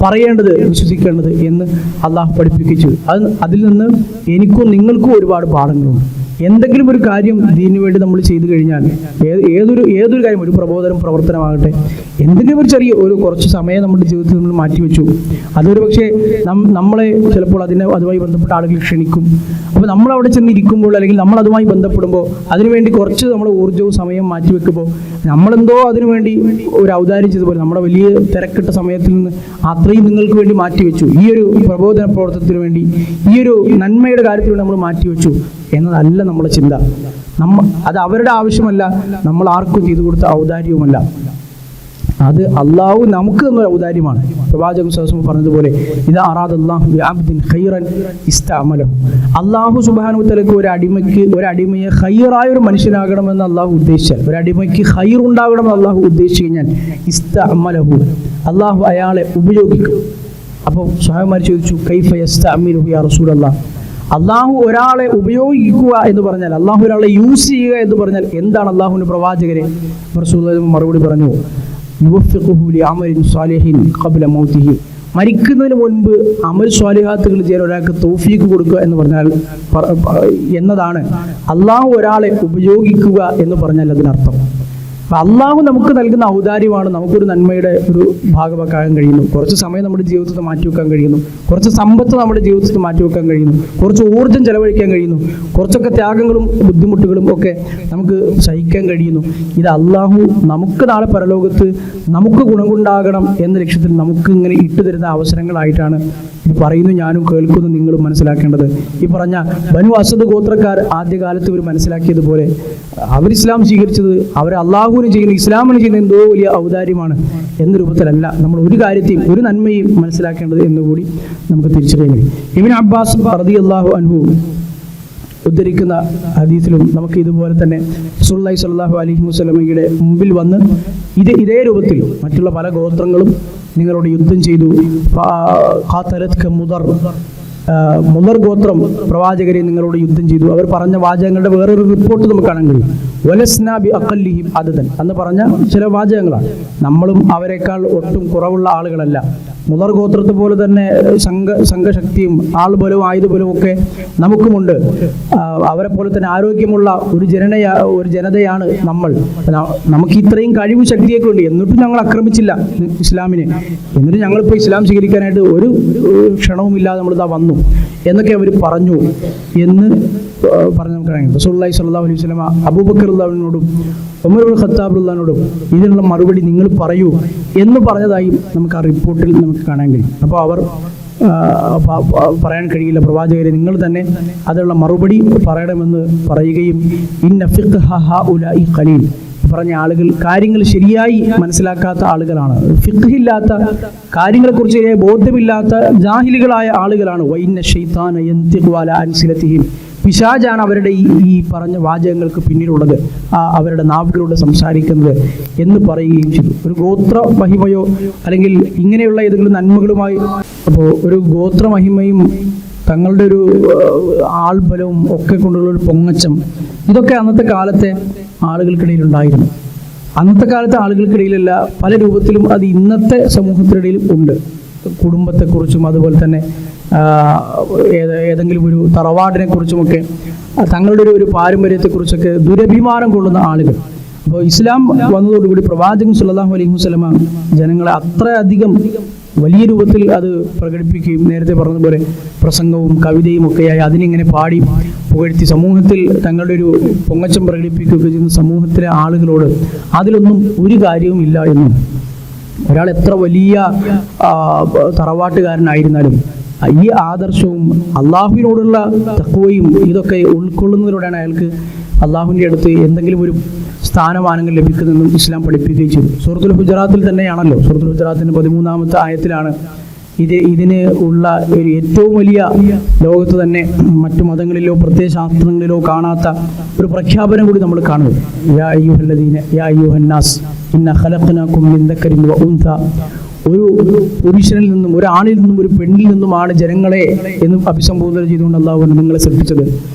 പറയേണ്ടത്, വിശ്വസിക്കേണ്ടത് എന്ന് അള്ളാഹു പഠിപ്പിച്ചു. അതിൽ നിന്ന് എനിക്കും നിങ്ങൾക്കും ഒരുപാട് പാഠങ്ങളുണ്ട്. എന്തെങ്കിലും ഒരു കാര്യം ദീനു വേണ്ടി നമ്മൾ ചെയ്തു കഴിഞ്ഞാൽ, ഏതൊരു കാര്യം, ഒരു പ്രവർത്തനമാകട്ടെ, എന്തെങ്കിലും ഒരു കുറച്ച് സമയം നമ്മുടെ ജീവിതത്തിൽ നമ്മൾ മാറ്റിവെച്ചു, അതൊരു പക്ഷേ നമ്മളെ ചിലപ്പോൾ അതുമായി ബന്ധപ്പെട്ട ആളുകൾ ക്ഷണിക്കും. അപ്പോൾ നമ്മൾ അവിടെ ചെന്ന് ഇരിക്കുമ്പോൾ അല്ലെങ്കിൽ നമ്മൾ അതുമായി ബന്ധപ്പെടുമ്പോൾ അതിനുവേണ്ടി കുറച്ച് നമ്മൾ ഊർജ്ജവും സമയം മാറ്റിവെക്കുമ്പോൾ നമ്മളെന്തോ അതിനുവേണ്ടി ഒരു ഔദാര്യം ചെയ്തപോലെ നമ്മുടെ വലിയ തിരക്കിട്ട സമയത്തിൽ നിന്ന് അത്രയും നിങ്ങൾക്ക് വേണ്ടി മാറ്റിവെച്ചു, ഈ ഒരു പ്രബോധന പ്രവർത്തനത്തിന് വേണ്ടി, ഈ ഒരു നന്മയുടെ കാര്യത്തിൽ വേണ്ടി നമ്മൾ മാറ്റിവെച്ചു എന്നതല്ല നമ്മുടെ ചിന്ത. അത് അവരുടെ ആവശ്യമല്ല, നമ്മൾ ആർക്കും ചെയ്തു കൊടുത്ത ഔദാര്യവുമല്ല, അത് അള്ളാഹു നമുക്ക് തന്ന ഔദാര്യമാണ്. പ്രവാചകൻ സ്വല്ലല്ലാഹു അലൈഹി പറഞ്ഞതുപോലെ, ഇദാ അറാദല്ലാഹു ബിഅബ്ദിൻ ഖൈറൻ ഇസ്തഅമലഹു. അള്ളാഹു സുബ്ഹാനഹു വ തആലക്ക് ഒരു അടിമയെ ഖൈറായ ഒരു മനുഷ്യനാകണമെന്ന് അള്ളാഹു ഉദ്ദേശിച്ചാൽ, ഒരു അടിമയ്ക്ക് ഖൈർ ഉണ്ടാകണമെന്ന് അള്ളാഹു ഉദ്ദേശിച്ചു കഴിഞ്ഞാൽ ഇസ്തഅമലഹു, അള്ളാഹു അയാളെ ഉപയോഗിക്കും. അപ്പോൾ സ്വഹാബിമാർ ചോദിച്ചു, കൈഫ യസ്തഅമിലുഹു യാ റസൂലല്ലാഹ്. അള്ളാഹു ഒരാളെ ഉപയോഗിക്കുക എന്ന് പറഞ്ഞാൽ, അള്ളാഹു ഒരാളെ യൂസ് ചെയ്യുക എന്ന് പറഞ്ഞാൽ എന്താണ് അള്ളാഹുവിൻ്റെ പ്രവാചകരെ? റസൂലുള്ളാഹി മറുപടി പറഞ്ഞു, യുവഫിഖുഹു ലിഅമലിൻ സാലിഹിൻ ഖബ്ല മൗതിഹി. മരിക്കുന്നതിന് മുൻപ് അമൽ സ്വാലിഹാത്തുകൾ ചെയ്യാൻ ഒരാൾക്ക് തൗഫീഖ് കൊടുക്കുക എന്ന് പറഞ്ഞാൽ എന്നതാണ് അള്ളാഹു ഒരാളെ ഉപയോഗിക്കുക എന്ന് പറഞ്ഞാൽ അതിനർത്ഥം. അപ്പം അള്ളാഹു നമുക്ക് നൽകുന്ന ഔദാര്യമാണ് നമുക്കൊരു നന്മയുടെ ഒരു ഭാഗമാക്കാൻ കഴിയുന്നു, കുറച്ച് സമയം നമ്മുടെ ജീവിതത്തിൽ മാറ്റിവെക്കാൻ കഴിയുന്നു, കുറച്ച് സമ്പത്ത് നമ്മുടെ ജീവിതത്തിൽ മാറ്റിവെക്കാൻ കഴിയുന്നു, കുറച്ച് ഊർജ്ജം ചെലവഴിക്കാൻ കഴിയുന്നു, കുറച്ചൊക്കെ ത്യാഗങ്ങളും ബുദ്ധിമുട്ടുകളും ഒക്കെ നമുക്ക് സഹിക്കാൻ കഴിയുന്നു. ഇത് അള്ളാഹു നമുക്ക് നാളെ പരലോകത്ത് നമുക്ക് ഗുണം കൊണ്ടാകണം എന്ന ലക്ഷ്യത്തിൽ നമുക്ക് ഇങ്ങനെ ഇട്ടുതരുന്ന അവസരങ്ങളായിട്ടാണ് ഇത് പറയുന്നു, ഞാനും കേൾക്കുന്നു, നിങ്ങളും മനസ്സിലാക്കേണ്ടത്. ഈ പറഞ്ഞ ബനു അസദ് ഗോത്രക്കാർ ആദ്യകാലത്ത് ഇവർ മനസ്സിലാക്കിയതുപോലെ അവർ ഇസ്ലാം സ്വീകരിച്ചത് അവർ അള്ളാഹുവിന് ചെയ്യുന്ന, ഇസ്ലാമിന് ചെയ്യുന്ന എന്തോ വലിയ ഔദാര്യമാണ് എന്ന രൂപത്തിലല്ല നമ്മൾ ഒരു കാര്യത്തെയും ഒരു നന്മയും മനസ്സിലാക്കേണ്ടത് എന്നുകൂടി നമുക്ക് തിരിച്ചറിയാൻ കഴിയും. ഇബ്നു അബ്ബാസ് റളിയല്ലാഹു അൻഹു ഉദ്ധരിക്കുന്ന ഹദീസിലും നമുക്ക് ഇതുപോലെ തന്നെ റസൂലുള്ളാഹി സ്വല്ലല്ലാഹു അലൈഹി വസല്ലമയുടെ മുമ്പിൽ വന്ന് ഇതേ രൂപത്തിൽ മറ്റുള്ള പല ഗോത്രങ്ങളും നിങ്ങളോട് യുദ്ധം ചെയ്തു, മുദർ ഗോത്രം പ്രവാചകരെ നിങ്ങളോട് യുദ്ധം ചെയ്തു, അവർ പറഞ്ഞ വാചകങ്ങളുടെ വേറൊരു റിപ്പോർട്ട് നമുക്ക് കാണാൻ കഴിയും. വലസ്നാ ബി അഖല്ലിഹിം അദദൻ എന്ന് പറഞ്ഞ ചില വാചകങ്ങളാണ്. നമ്മളും അവരെക്കാൾ ഒട്ടും കുറവുള്ള ആളുകളല്ല. മുദർ ഗോത്രത്തെ പോലെ തന്നെ സംഘശക്തിയും ആൾബലവും ആയുധബലവും ഒക്കെ നമുക്കുമുണ്ട്. അവരെ പോലെ തന്നെ ആരോഗ്യമുള്ള ഒരു ജനതയാണ് നമ്മൾ. നമുക്ക് ഇത്രയും കഴിവും ശക്തിയൊക്കെ ഉണ്ട്, എന്നിട്ടും ഞങ്ങൾ ആക്രമിച്ചില്ല ഇസ്ലാമിനെ, എന്നിട്ട് ഞങ്ങളിപ്പോൾ ഇസ്ലാം സ്വീകരിക്കാനായിട്ട് ഒരു ക്ഷണവുമില്ലാതെ നമ്മളിതാ വന്നു എന്നൊക്കെ അവർ പറഞ്ഞു എന്ന് പറഞ്ഞ് നമുക്കറിയാം. റസൂലുള്ളാഹി സ്വല്ലല്ലാഹു അലൈഹി വസല്ലമ അബൂബക്കർ റളിയല്ലാഹുവിനോടും ഉമർ ഇബ്നു ഖത്താബ് റളിയല്ലാഹുവിനോടും ഇതിനുള്ള മറുപടി നിങ്ങൾ പറയൂ എന്ന് പറഞ്ഞതായി നമുക്ക് ആ റിപ്പോർട്ടിൽ നമുക്ക് കാണാൻ കഴിയും. അപ്പോൾ അവർ പറയാൻ കഴിയില്ല, പ്രവാചകരെ നിങ്ങൾ തന്നെ അതിനുള്ള മറുപടി പറയണമെന്ന് പറയുകയും ഇന്ന ഫിഖ്ഹ ഹഉലാഇ ഖലീൽ, പറഞ്ഞ ആളുകൾ കാര്യങ്ങൾ ശരിയായി മനസ്സിലാക്കാത്ത ആളുകളാണ്, ഫിഖ്ഹില്ലാത്ത കാര്യങ്ങളെക്കുറിച്ച് ശരിയായ ബോധ്യമില്ലാത്ത ജാഹിലുകളായ ആളുകളാണ്. വഇന്ന ശൈത്താന യൻതിഖു അലാ അൻസിലതിഹിം, പിശാചാണ് അവരുടെ ഈ പറഞ്ഞ വാചകങ്ങൾക്ക് പിന്നിലുള്ളത്, അവരുടെ നാവുകളിലൂടെ സംസാരിക്കുന്നത് എന്ന് പറയുകയും ചെയ്തു. ഒരു ഗോത്ര മഹിമയോ അല്ലെങ്കിൽ ഇങ്ങനെയുള്ള ഏതെങ്കിലും നന്മകളുമായി, അപ്പോൾ ഒരു ഗോത്ര മഹിമയും തങ്ങളുടെ ഒരു ആൾബലവും ഒക്കെ കൊണ്ടുള്ള ഒരു പൊങ്ങച്ചം, ഇതൊക്കെ അന്നത്തെ കാലത്തെ ആളുകൾക്കിടയിൽ ഉണ്ടായിരുന്നു. അന്നത്തെ കാലത്തെ ആളുകൾക്കിടയിലല്ല, പല രൂപത്തിലും അത് ഇന്നത്തെ സമൂഹത്തിനിടയിലും ഉണ്ട്. കുടുംബത്തെക്കുറിച്ചും അതുപോലെ തന്നെ ഏതെങ്കിലും ഒരു തറവാടിനെ കുറിച്ചുമൊക്കെ തങ്ങളുടെ ഒരു പാരമ്പര്യത്തെക്കുറിച്ചൊക്കെ ദുരഭിമാനം കൊള്ളുന്ന ആളുകൾ. അപ്പോൾ ഇസ്ലാം വന്നതോടുകൂടി പ്രവാചകൻ സല്ലല്ലാഹു അലൈഹി വസല്ലമ ജനങ്ങളെ അത്രയധികം വലിയ രൂപത്തിൽ അത് പ്രകടിപ്പിക്കുകയും നേരത്തെ പറഞ്ഞതുപോലെ പ്രസംഗവും കവിതയും ഒക്കെയായി അതിനിങ്ങനെ പാടി പുകഴ്ത്തി സമൂഹത്തിൽ തങ്ങളുടെ ഒരു പൊങ്ങച്ചം പ്രകടിപ്പിക്കുകയൊക്കെ ചെയ്യുന്ന സമൂഹത്തിലെ ആളുകളോട് അതിലൊന്നും ഒരു കാര്യവും ഇല്ല എന്നും, ഒരാൾ എത്ര വലിയ തറവാട്ടുകാരനായിരുന്നാലും ഈ ആദർശവും അള്ളാഹുവിനോടുള്ള തഖ്വയും ഇതൊക്കെ ഉൾക്കൊള്ളുന്നതിലൂടെയാണ് അയാൾക്ക് അള്ളാഹുവിൻ്റെ അടുത്ത് എന്തെങ്കിലും ഒരു സ്ഥാനമാനങ്ങൾ ലഭിക്കുന്നതെന്നും ഇസ്ലാം പഠിപ്പിക്കുകയും ചെയ്തു. സൂറത്തുൽ ഹുജറാത്തിൽ തന്നെയാണല്ലോ, സൂറത്തുൽ ഹുജറാത്തിൻ്റെ 13-ാമത്തെ ആയത്തിലാണ് ഇതിന് ഉള്ള ഒരു ഏറ്റവും വലിയ ലോകത്ത് തന്നെ മറ്റു മതങ്ങളിലോ പ്രത്യയശാസ്ത്രങ്ങളിലോ കാണാത്ത ഒരു പ്രഖ്യാപനം കൂടി നമ്മൾ കാണുന്നത്. യാ അയ്യുഹല്ലദീന യാ അയ്യുഹന്നാസ് ഇന്ന ഖലഖനാകും മിൻ ദക്കരിൻ വ ഉൻസ, ഒരു പുരുഷനിൽ നിന്നും ഒരു ആണിൽ നിന്നും ഒരു പെണ്ണിൽ നിന്നുമാണ് ജനങ്ങളെ എന്ന് അഭിസംബോധന ചെയ്തുകൊണ്ട് അല്ലാഹു നിങ്ങളെ സൃഷ്ടിച്ചത്.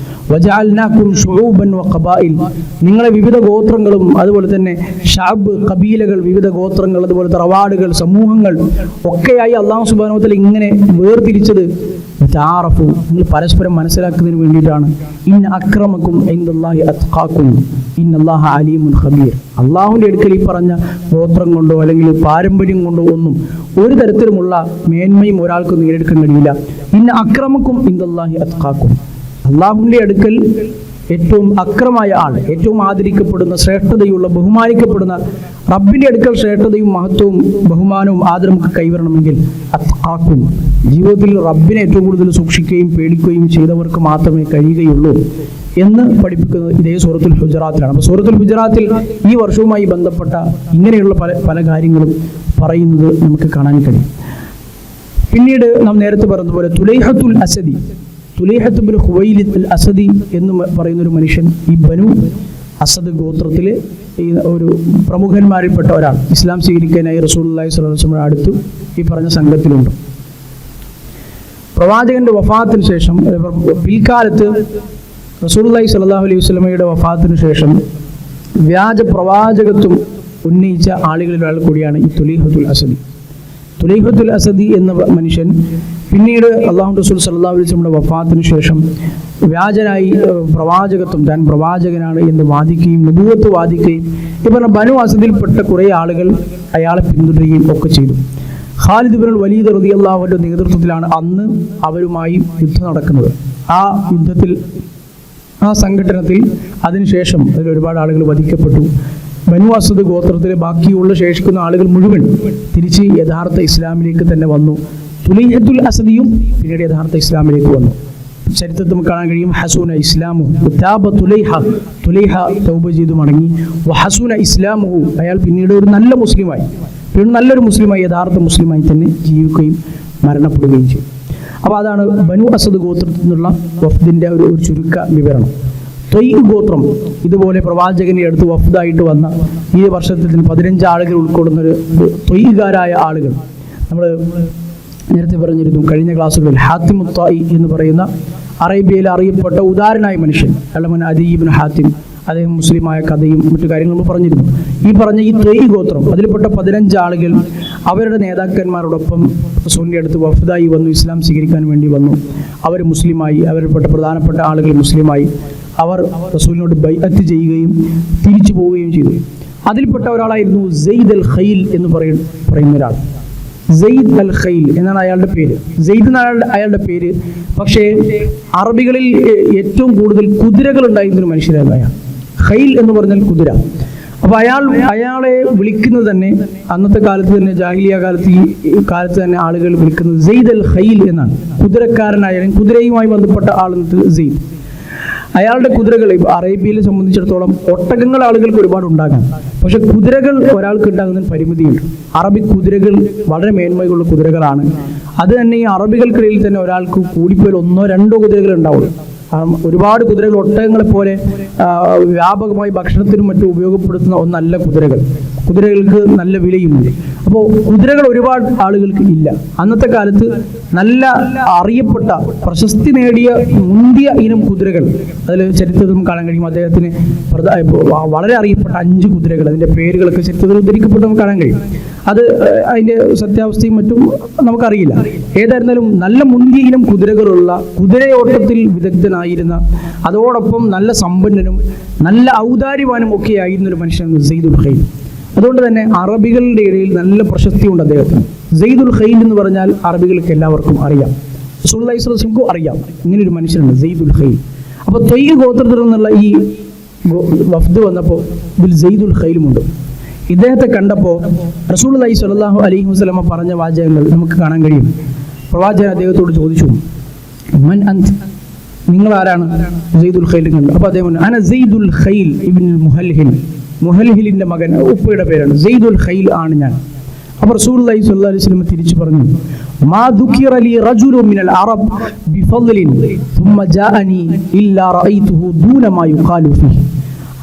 വജഅൽനാകും ശുഊബൻ വഖബായിൽ, നിങ്ങളെ വിവിധ ഗോത്രങ്ങളും അതുപോലെ തന്നെ ഷഅബ് കബീലകൾ, വിവിധ ഗോത്രങ്ങൾ, അതുപോലെ തറവാടുകൾ, സമൂഹങ്ങൾ ഒക്കെയായി അല്ലാഹു സുബ്ഹാനഹു വ തആല ഇങ്ങനെ വേർതിരിച്ചത് തആറഫു, നിങ്ങൾ പരസ്പരം മനസ്സിലാക്കുന്നതിന് വേണ്ടിയിട്ടാണ്. ഇന്ന അക്രമക്കും ഇൻദല്ലാഹി അത്ഖാക്കും ഇന്നല്ലാഹ അലീമുൻ ഖബീർ. അള്ളാഹുവിൻ്റെ അടുക്കൽ ഈ പറഞ്ഞ ഗോത്രം കൊണ്ടോ അല്ലെങ്കിൽ പാരമ്പര്യം കൊണ്ടോ ഒന്നും ഒരു തരത്തിലുമുള്ള മേന്മയും ഒരാൾക്ക് നേടിയെടുക്കാൻ കഴിയില്ല. ഇന്ന അക്രമക്കും ഇൻദല്ലാഹി അത്ഖാക്കും, അള്ളാഹുവിൻ്റെ അടുക്കൽ ഏറ്റവും അക്രമായ ആൾ, ഏറ്റവും ആദരിക്കപ്പെടുന്ന, ശ്രേഷ്ഠതയുള്ള, ബഹുമാനിക്കപ്പെടുന്ന റബ്ബിൻ്റെ അടുക്കൽ ശ്രേഷ്ഠതയും മഹത്വവും ബഹുമാനവും ആദരവും കൈവരണമെങ്കിൽ അത്ഖാക്കും, ജീവിതത്തിൽ റബ്ബിനെ ഏറ്റവും കൂടുതൽ സൂക്ഷിക്കുകയും പേടിക്കുകയും ചെയ്തവർക്ക് മാത്രമേ കഴിയുകയുള്ളൂ എന്ന് പഠിപ്പിക്കുന്നത് ഇതേ സൂറത്തുൽ ഹുജറാത്തിലാണ്. അപ്പോൾ സൂറത്തുൽ ഹുജറാത്തിൽ ഈ വർഷവുമായി ബന്ധപ്പെട്ട ഇങ്ങനെയുള്ള പല കാര്യങ്ങളും പറയുന്നത് നമുക്ക് കാണാൻ കഴിയും. പിന്നീട് നാം നേരത്തെ പറഞ്ഞതുപോലെ തുലൈഹത്തുൽ അസദി, തുലൈഹത്ത് ബിൻ ഖുവൈലിദ് അൽ അസദി എന്ന് പറയുന്ന ഒരു മനുഷ്യൻ ഈ ബനു അസദ് ഗോത്രത്തിലെ ഈ ഒരു പ്രമുഖന്മാരിൽപ്പെട്ട ഒരാൾ, ഇസ്ലാം സ്വീകരിക്കാനായി റസൂലുള്ളാഹി സ്വല്ലല്ലാഹു അലൈഹി വസല്ലം അടുത്ത് ഈ പറഞ്ഞ സംഘത്തിലുണ്ട്. പ്രവാചകന്റെ വഫാത്തിന് ശേഷം, പിൽക്കാലത്ത് റസൂലുള്ളാഹി സ്വല്ലല്ലാഹു അലൈഹി വസല്ലമയുടെ വഫാത്തിന് ശേഷം വ്യാജ പ്രവാചകത്വം ഉന്നയിച്ച ആളുകളിൽ ഒരാൾ കൂടിയാണ് ഈ തുലൈഹത്തുൽ അസദി. തുലൈഹത്തുൽ അസദി എന്ന മനുഷ്യൻ പിന്നീട് അല്ലാഹു റസൂൽ സല്ലല്ലാഹു അലൈഹി വസല്ലമയുടെ വഫാത്തിന് ശേഷം വ്യാജനായി പ്രവാചകത്വം, താൻ പ്രവാചകനാണ് എന്ന് വാദിക്കുകയും നബുവത്ത് വാദിക്കുകയും ഈ പറഞ്ഞ ബനു അസദിൽപ്പെട്ട കുറേ ആളുകൾ അയാളെ പിന്തുടരുകയും ഒക്കെ ചെയ്തു. ഖാലിദ് ഇബ്നുൽ വലീദ് റളിയല്ലാഹു അൻഹുവിന്റെ നേതൃത്വത്തിലാണ് അന്ന് അവരുമായി യുദ്ധം നടക്കുന്നത്. ആ യുദ്ധത്തിൽ, ആ സംഘടനത്തിൽ അതിനുശേഷം അതിൽ ഒരുപാട് ആളുകൾ വധിക്കപ്പെട്ടു. ബനു അസദ് ഗോത്രത്തിലെ ബാക്കിയുള്ള ശേഷിക്കുന്ന ആളുകൾ മുഴുവൻ തിരിച്ച് യഥാർത്ഥ ഇസ്ലാമിലേക്ക് തന്നെ വന്നു. തുലൈഹത്തുൽ അസദിയും പിന്നീട് യഥാർത്ഥ ഇസ്ലാമിലേക്ക് വന്നു. ചരിത്രത്തിൽ നമുക്ക് കാണാൻ കഴിയും, ഹസൂന ഇസ്ലാമു താബ തുലൈഹ, തുലൈഹ തൗബ ചെയ്തു മടങ്ങി. വഹസൂന ഇസ്ലാമുഹു, അയാൾ പിന്നീട് ഒരു നല്ല മുസ്ലിമായി, പിന്നീട് നല്ലൊരു മുസ്ലിമായി, യഥാർത്ഥ മുസ്ലിമായി തന്നെ ജീവിക്കുകയും മരണപ്പെടുകയും ചെയ്തു. അപ്പോൾ അതാണ് ബനു അസദ് ഗോത്രത്തിൽ നിന്നുള്ള വഫ്ദിൻ്റെ ഒരു ചുരുക്ക വിവരണം. ത്വയ് ഗോത്രം ഇതുപോലെ പ്രവാചകനെ അടുത്ത് വഫ്ദായിട്ട് വന്ന ഈ വർഷത്തിൽ 15 ആളുകൾ ഉൾക്കൊള്ളുന്നൊരു ത്വയ്കാരായ ആളുകൾ നമ്മൾ നേരത്തെ പറഞ്ഞിരുന്നു കഴിഞ്ഞ ക്ലാസ്സുകളിൽ. ഹാത്തിം ത്വായി എന്ന് പറയുന്ന അറേബ്യയിൽ അറിയപ്പെട്ട ഉദാരനായ മനുഷ്യൻ, അല്ലമൻ അദീ ഇബ്നു ഹാത്തിം, അദ്ദേഹം മുസ്ലിമായ കഥയും മറ്റു കാര്യങ്ങളും നമ്മൾ പറഞ്ഞിരുന്നു. ഈ പറഞ്ഞ ഈ ത്വയ് ഗോത്രം അതിൽപ്പെട്ട 15 ആളുകൾ അവരുടെ നേതാക്കന്മാരോടൊപ്പം റസൂലിൻ്റെ അടുത്ത് വഫ്ദായി വന്നു, ഇസ്ലാം സ്വീകരിക്കാൻ വേണ്ടി വന്നു. അവർ മുസ്ലിമായി, അവരിൽപ്പെട്ട പ്രധാനപ്പെട്ട ആളുകൾ മുസ്ലിമായി. അവർ റസൂലിനോട് ബൈഅത്ത് ചെയ്യുകയും തിരിച്ചു പോവുകയും ചെയ്തു. അതിൽപ്പെട്ട ഒരാളായിരുന്നു സെയ്ദ് അൽ ഖൈൽ എന്ന് പറയുന്ന ഒരാൾ. സെയ്ദ് അൽ ഖൈൽ എന്നാണ് അയാളുടെ പേര്. സെയ്ദ് എന്നാണ് അയാളുടെ പേര്. പക്ഷേ അറബികളിൽ ഏറ്റവും കൂടുതൽ കുതിരകൾ ഉണ്ടായിരുന്നൊരു മനുഷ്യരായിരുന്നു അയാൾ. ഖൈൽ എന്ന് പറഞ്ഞാൽ കുതിര. അപ്പോൾ അയാളെ വിളിക്കുന്നത് തന്നെ അന്നത്തെ കാലത്ത് തന്നെ, ജാഹിലിയ കാലത്ത്, ഈ കാലത്ത് തന്നെ ആളുകൾ വിളിക്കുന്നത് സെയ്ദ് അൽ ഖൈൽ എന്നാണ്. കുതിരക്കാരനായാലും കുതിരയുമായി ബന്ധപ്പെട്ട ആളെന്നത് സെയ്ദ്. അയാളുടെ കുതിരകൾ, അറേബ്യയെ സംബന്ധിച്ചിടത്തോളം ഒട്ടകങ്ങൾ ആളുകൾക്ക് ഒരുപാട് ഉണ്ടാകാം, പക്ഷെ കുതിരകൾ ഒരാൾക്ക് ഉണ്ടാകുന്നതിന് പരിമിതിയുണ്ട്. അറബി കുതിരകൾ വളരെ മേന്മയുള്ള കുതിരകളാണ്. അത് തന്നെ ഈ അറബികൾക്കിടയിൽ തന്നെ ഒരാൾക്ക് കൂടിപ്പോയാൽ 1-2 കുതിരകൾ ഉണ്ടാവുള്ളൂ. ഒരുപാട് കുതിരകൾ ഒട്ടകങ്ങളെ പോലെ വ്യാപകമായി ഭക്ഷണത്തിനും മറ്റും ഉപയോഗപ്പെടുത്തുന്ന ഒന്നല്ല കുതിരകൾ. കുതിരകൾക്ക് നല്ല വിലയുമുണ്ട്. അപ്പോൾ കുതിരകൾ ഒരുപാട് ആളുകൾക്ക് ഇല്ല. അന്നത്തെ കാലത്ത് നല്ല അറിയപ്പെട്ട, പ്രശസ്തി നേടിയ മുന്തിയ ഇനം കുതിരകൾ, അതിൽ ചരിത്രത്തിൽ നമുക്ക് കാണാൻ കഴിയും. അദ്ദേഹത്തിന് വളരെ അറിയപ്പെട്ട 5 കുതിരകൾ, അതിൻ്റെ പേരുകളൊക്കെ ചരിത്രത്തിൽ ഉദ്ധരിക്കപ്പെട്ട് നമുക്ക് കാണാൻ കഴിയും. അത് അതിൻ്റെ സത്യാവസ്ഥയും മറ്റും നമുക്കറിയില്ല. ഏതായിരുന്നാലും നല്ല മുന്തിയ ഇനം കുതിരകളുള്ള, കുതിരയോട്ടത്തിൽ വിദഗ്ധനായിരുന്ന, അതോടൊപ്പം നല്ല സമ്പന്നനും നല്ല ഔദാര്യവാനും ഒക്കെ ആയിരുന്ന ഒരു മനുഷ്യനാണ് സെയ്ദുൽ ഖൈൽ. അതുകൊണ്ട് തന്നെ അറബികളുടെ ഇടയിൽ നല്ല പ്രശസ്തിയുണ്ട് അദ്ദേഹത്തിന്. സെയ്ദുൽ ഖൈൽ എന്ന് പറഞ്ഞാൽ അറബികൾക്ക് എല്ലാവർക്കും അറിയാം, റസൂലുള്ളാഹി സ്വല്ലല്ലാഹു അലൈഹി വസല്ലം അറിയാം ഇങ്ങനൊരു മനുഷ്യനാണ് സെയ്ദുൽ ഖൈൽ. അപ്പോൾ ത്വയ്യ് ഗോത്രത്തിൽ നിന്നുള്ള ഈ വഫ്ദ് വന്നപ്പോൾ ഇതിൽ സെയ്ദുൽ ഖൈലുമുണ്ട്. ഇദ്ദേഹത്തെ കണ്ടപ്പോൾ റസൂലുള്ളാഹി സ്വല്ലല്ലാഹു അലൈഹി വസല്ലം പറഞ്ഞ വാചകങ്ങൾ നമുക്ക് കാണാൻ കഴിയും. പ്രവാചകൻ അദ്ദേഹത്തോട് ചോദിച്ചു, മൻ അന്ത്, നിങ്ങൾ ആരാണ്? സെയ്ദുൽ ഖൈൽ കണ്ടു. അപ്പോൾ അദ്ദേഹം പറഞ്ഞു, അന സെയ്ദുൽ ഖൈൽ ഇബ്നുൽ മുഹൽഹിൽ, മുഹൽഹിലിൻ്റെ മകൻ, ഉപ്പയുടെ പേരാണ്, സെയ്ദുൽ ഖൈൽ ആണ് ഞാൻ. അപ്പോൾ റസൂലുള്ളാഹി സ്വല്ലല്ലാഹു അലൈഹി വസല്ലം തിരിച്ചു പറഞ്ഞു, മാ ദുകിറ ലി റജുലുൻ മിനൽ അറബ് ബിഫദ്ലിൻ ثم ജാഅനി ഇല്ലാ റഅയ്തുഹു ദൂന മാ യുഖാലു ഫീഹി.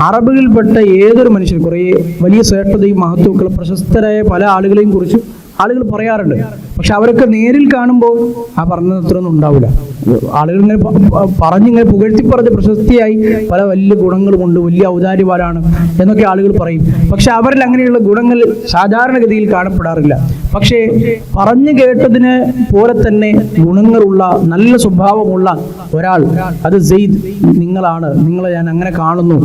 അറബികൾപ്പെട്ട ഏതൊരു മനുഷ്യൻ, കുറേ വലിയ ശ്രേഷ്ഠതയും മഹത്വമൊക്കെ പ്രശസ്തരായ പല ആളുകളെയും കുറിച്ച് ആളുകൾ പറയാറുണ്ട്. പക്ഷെ അവരൊക്കെ നേരിൽ കാണുമ്പോൾ ആ പറഞ്ഞത്രയൊന്നും ഉണ്ടാവില്ല. ആളുകൾ ഇങ്ങനെ പറഞ്ഞിങ്ങനെ പുകഴ്ത്തി പറഞ്ഞ് പ്രശസ്തിയായി പല വലിയ ഗുണങ്ങളുമുണ്ട്, വലിയ ഔദാര്യവാനാണ് എന്നൊക്കെ ആളുകൾ പറയും. പക്ഷെ അവരിൽ അങ്ങനെയുള്ള ഗുണങ്ങൾ സാധാരണഗതിയിൽ കാണപ്പെടാറില്ല. പക്ഷേ പറഞ്ഞു കേട്ടതിന് പോലെ തന്നെ ഗുണങ്ങളുള്ള, നല്ല സ്വഭാവമുള്ള ഒരാൾ, അത് സെയ്ദ് നിങ്ങളാണ്, നിങ്ങളെ ഞാൻ അങ്ങനെ കാണുന്നു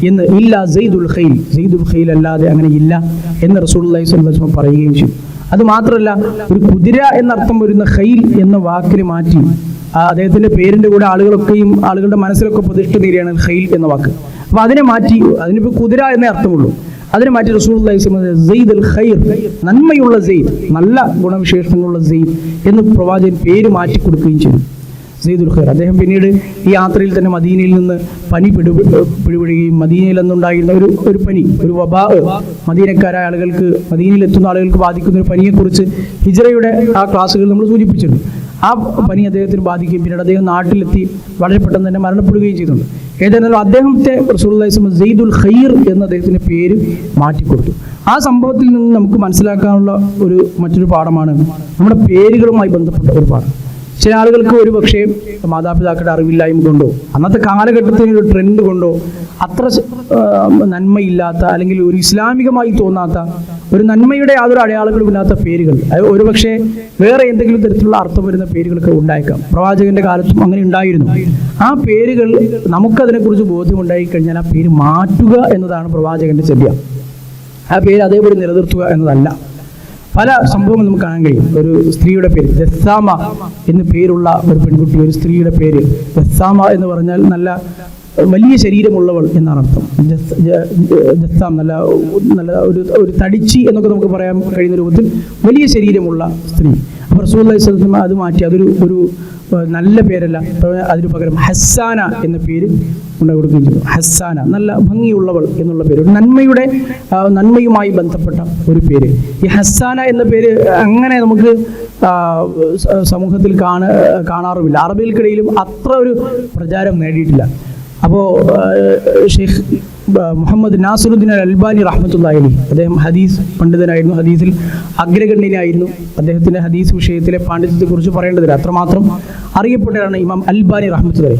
എന്ന്, ഇല്ല സെയ്ദുൽ ഖൈൽ, സെയ്ദുൽ ഖൈൽ അല്ലാതെ അങ്ങനെ ഇല്ല എന്ന് റസൂലുള്ളാഹി സ്വല്ലല്ലാഹു അലൈഹി വസല്ലം പറയുകയും ചെയ്തു. അത് മാത്രമല്ല, ഒരു കുതിര എന്നർത്ഥം വരുന്ന ഖൈൽ എന്ന വാക്കിന് മാറ്റി അദ്ദേഹത്തിന്റെ പേരിന്റെ കൂടെ ആളുകളുടെ മനസ്സിലൊക്കെ പ്രതിഷ്ഠ നേടിയാണ് ഖൈൽ എന്ന വാക്ക്. അപ്പൊ അതിനെ മാറ്റി, അതിനിപ്പോൾ കുതിര എന്നേ അർത്ഥമുള്ളൂ, അതിനെ മാറ്റി റസൂലുള്ളാഹി സ്വല്ലല്ലാഹു അലൈഹി വസല്ലം സെയ്ദ് അൽ ഖൈർ, നന്മയുള്ള സെയ്ദ്, നല്ല ഗുണവിശേഷങ്ങളുള്ള സെയ്ദ് എന്ന് പ്രവാചകൻ പേര് മാറ്റി കൊടുക്കുകയും ചെയ്തു, സെയ്ദുൽ ഖൈർ. അദ്ദേഹം പിന്നീട് ഈ യാത്രയിൽ തന്നെ മദീനയിൽ നിന്ന് പനി പിടിപെടുകയും, മദീനയിൽ നിന്നുണ്ടായിരുന്ന ഒരു പനി, ഒരു വബാ, മദീനക്കാരായ ആളുകൾക്ക്, മദീനയിൽ എത്തുന്ന ആളുകൾക്ക് ബാധിക്കുന്ന ഒരു പനിയെക്കുറിച്ച് ഹിജ്റയുടെ ആ ക്ലാസ്സുകൾ നമ്മൾ സൂചിപ്പിച്ചിട്ടുണ്ട്. ആ പനി അദ്ദേഹത്തിന് ബാധിക്കുകയും പിന്നീട് അദ്ദേഹം നാട്ടിലെത്തി വളരെ പെട്ടെന്ന് തന്നെ മരണപ്പെടുകയും ചെയ്തിട്ടുണ്ട്. ഏതായിരുന്നാലും അദ്ദേഹത്തെ റസൂലുള്ളാഹി സ്വല്ലല്ലാഹു അലൈഹി വസല്ലം സെയ്ദുൽ ഖൈർ എന്ന അദ്ദേഹത്തിന്റെ പേര് മാറ്റിക്കൊടുത്തു. ആ സംഭവത്തിൽ നിന്ന് നമുക്ക് മനസ്സിലാക്കാനുള്ള മറ്റൊരു പാഠമാണ് നമ്മുടെ പേരുകളുമായി ബന്ധപ്പെട്ട ഒരു പാഠം. ചില ആളുകൾക്ക് ഒരു പക്ഷേ മാതാപിതാക്കളുടെ അറിവില്ലായ്മ കൊണ്ടോ അന്നത്തെ കാലഘട്ടത്തിൽ ഒരു ട്രെൻഡ് കൊണ്ടോ അത്ര നന്മയില്ലാത്ത, അല്ലെങ്കിൽ ഒരു ഇസ്ലാമികമായി തോന്നാത്ത, ഒരു നന്മയുടെ യാതൊരു അടയാളങ്ങളും ഇല്ലാത്ത പേരുകൾ, ഒരു പക്ഷേ വേറെ എന്തെങ്കിലും തരത്തിലുള്ള അർത്ഥം വരുന്ന പേരുകളൊക്കെ ഉണ്ടായേക്കാം. പ്രവാചകന്റെ കാലത്തും അങ്ങനെ ഉണ്ടായിരുന്നു. ആ പേരുകൾ നമുക്കതിനെക്കുറിച്ച് ബോധ്യമുണ്ടായി കഴിഞ്ഞാൽ ആ പേര് മാറ്റുക എന്നതാണ് പ്രവാചകന്റെ ചര്യ. ആ പേര് അതേപടി നിലനിർത്തുക എന്നതല്ല. പല സംഭവങ്ങൾ നമുക്ക് കാണാൻ കഴിയും. ഒരു സ്ത്രീയുടെ പേര് ജസ്സാമ എന്ന് പേരുള്ള ഒരു പെൺകുട്ടി, ഒരു സ്ത്രീയുടെ പേര് ജസ്സാമ എന്ന് പറഞ്ഞാൽ നല്ല വലിയ ശരീരമുള്ളവൾ എന്നാണ് അർത്ഥം. ജസ്സാം, നല്ല ഒരു തടിച്ചി എന്നൊക്കെ നമുക്ക് പറയാൻ കഴിയുന്ന രൂപത്തിൽ വലിയ ശരീരമുള്ള സ്ത്രീ. അപ്പോൾ റസൂലുള്ളാഹി സ്വല്ലല്ലാഹു അലൈഹി വസല്ലം അത് മാറ്റി, അതൊരു നല്ല പേരല്ല, അതിനു പകരം ഹസ്സാന എന്ന പേര് കൊടുക്കുകയും ചെയ്തു. ഹസ്സാന, നല്ല ഭംഗിയുള്ളവൾ എന്നുള്ള പേര്, ഒരു നന്മയുമായി ബന്ധപ്പെട്ട ഒരു പേര്. ഈ ഹസ്സാന എന്ന പേര് അങ്ങനെ നമുക്ക് സമൂഹത്തിൽ കാണാറുമില്ല. അറബികൾക്കിടയിലും അത്ര ഒരു പ്രചാരം നേടിയിട്ടില്ല. അപ്പോൾ ഷെയ്ഖ് മുഹമ്മദ് നാസിറുദ്ദീൻ അൽ അൽബാനി റഹ്മത്തുള്ളാഹി അലൈഹി, അദ്ദേഹം ഹദീസ് പണ്ഡിതനായിരുന്നു, ഹദീസിൽ അഗ്രഗണ്യനായിരുന്നു. അദ്ദേഹത്തിൻ്റെ ഹദീസ് വിഷയത്തിലെ പാണ്ഡിത്യത്തെക്കുറിച്ച് പറയേണ്ടതില്ല, അത്രമാത്രം അറിയപ്പെട്ടതാണ് ഇമാം അൽബാനി റഹ്മത്തുള്ളാഹി.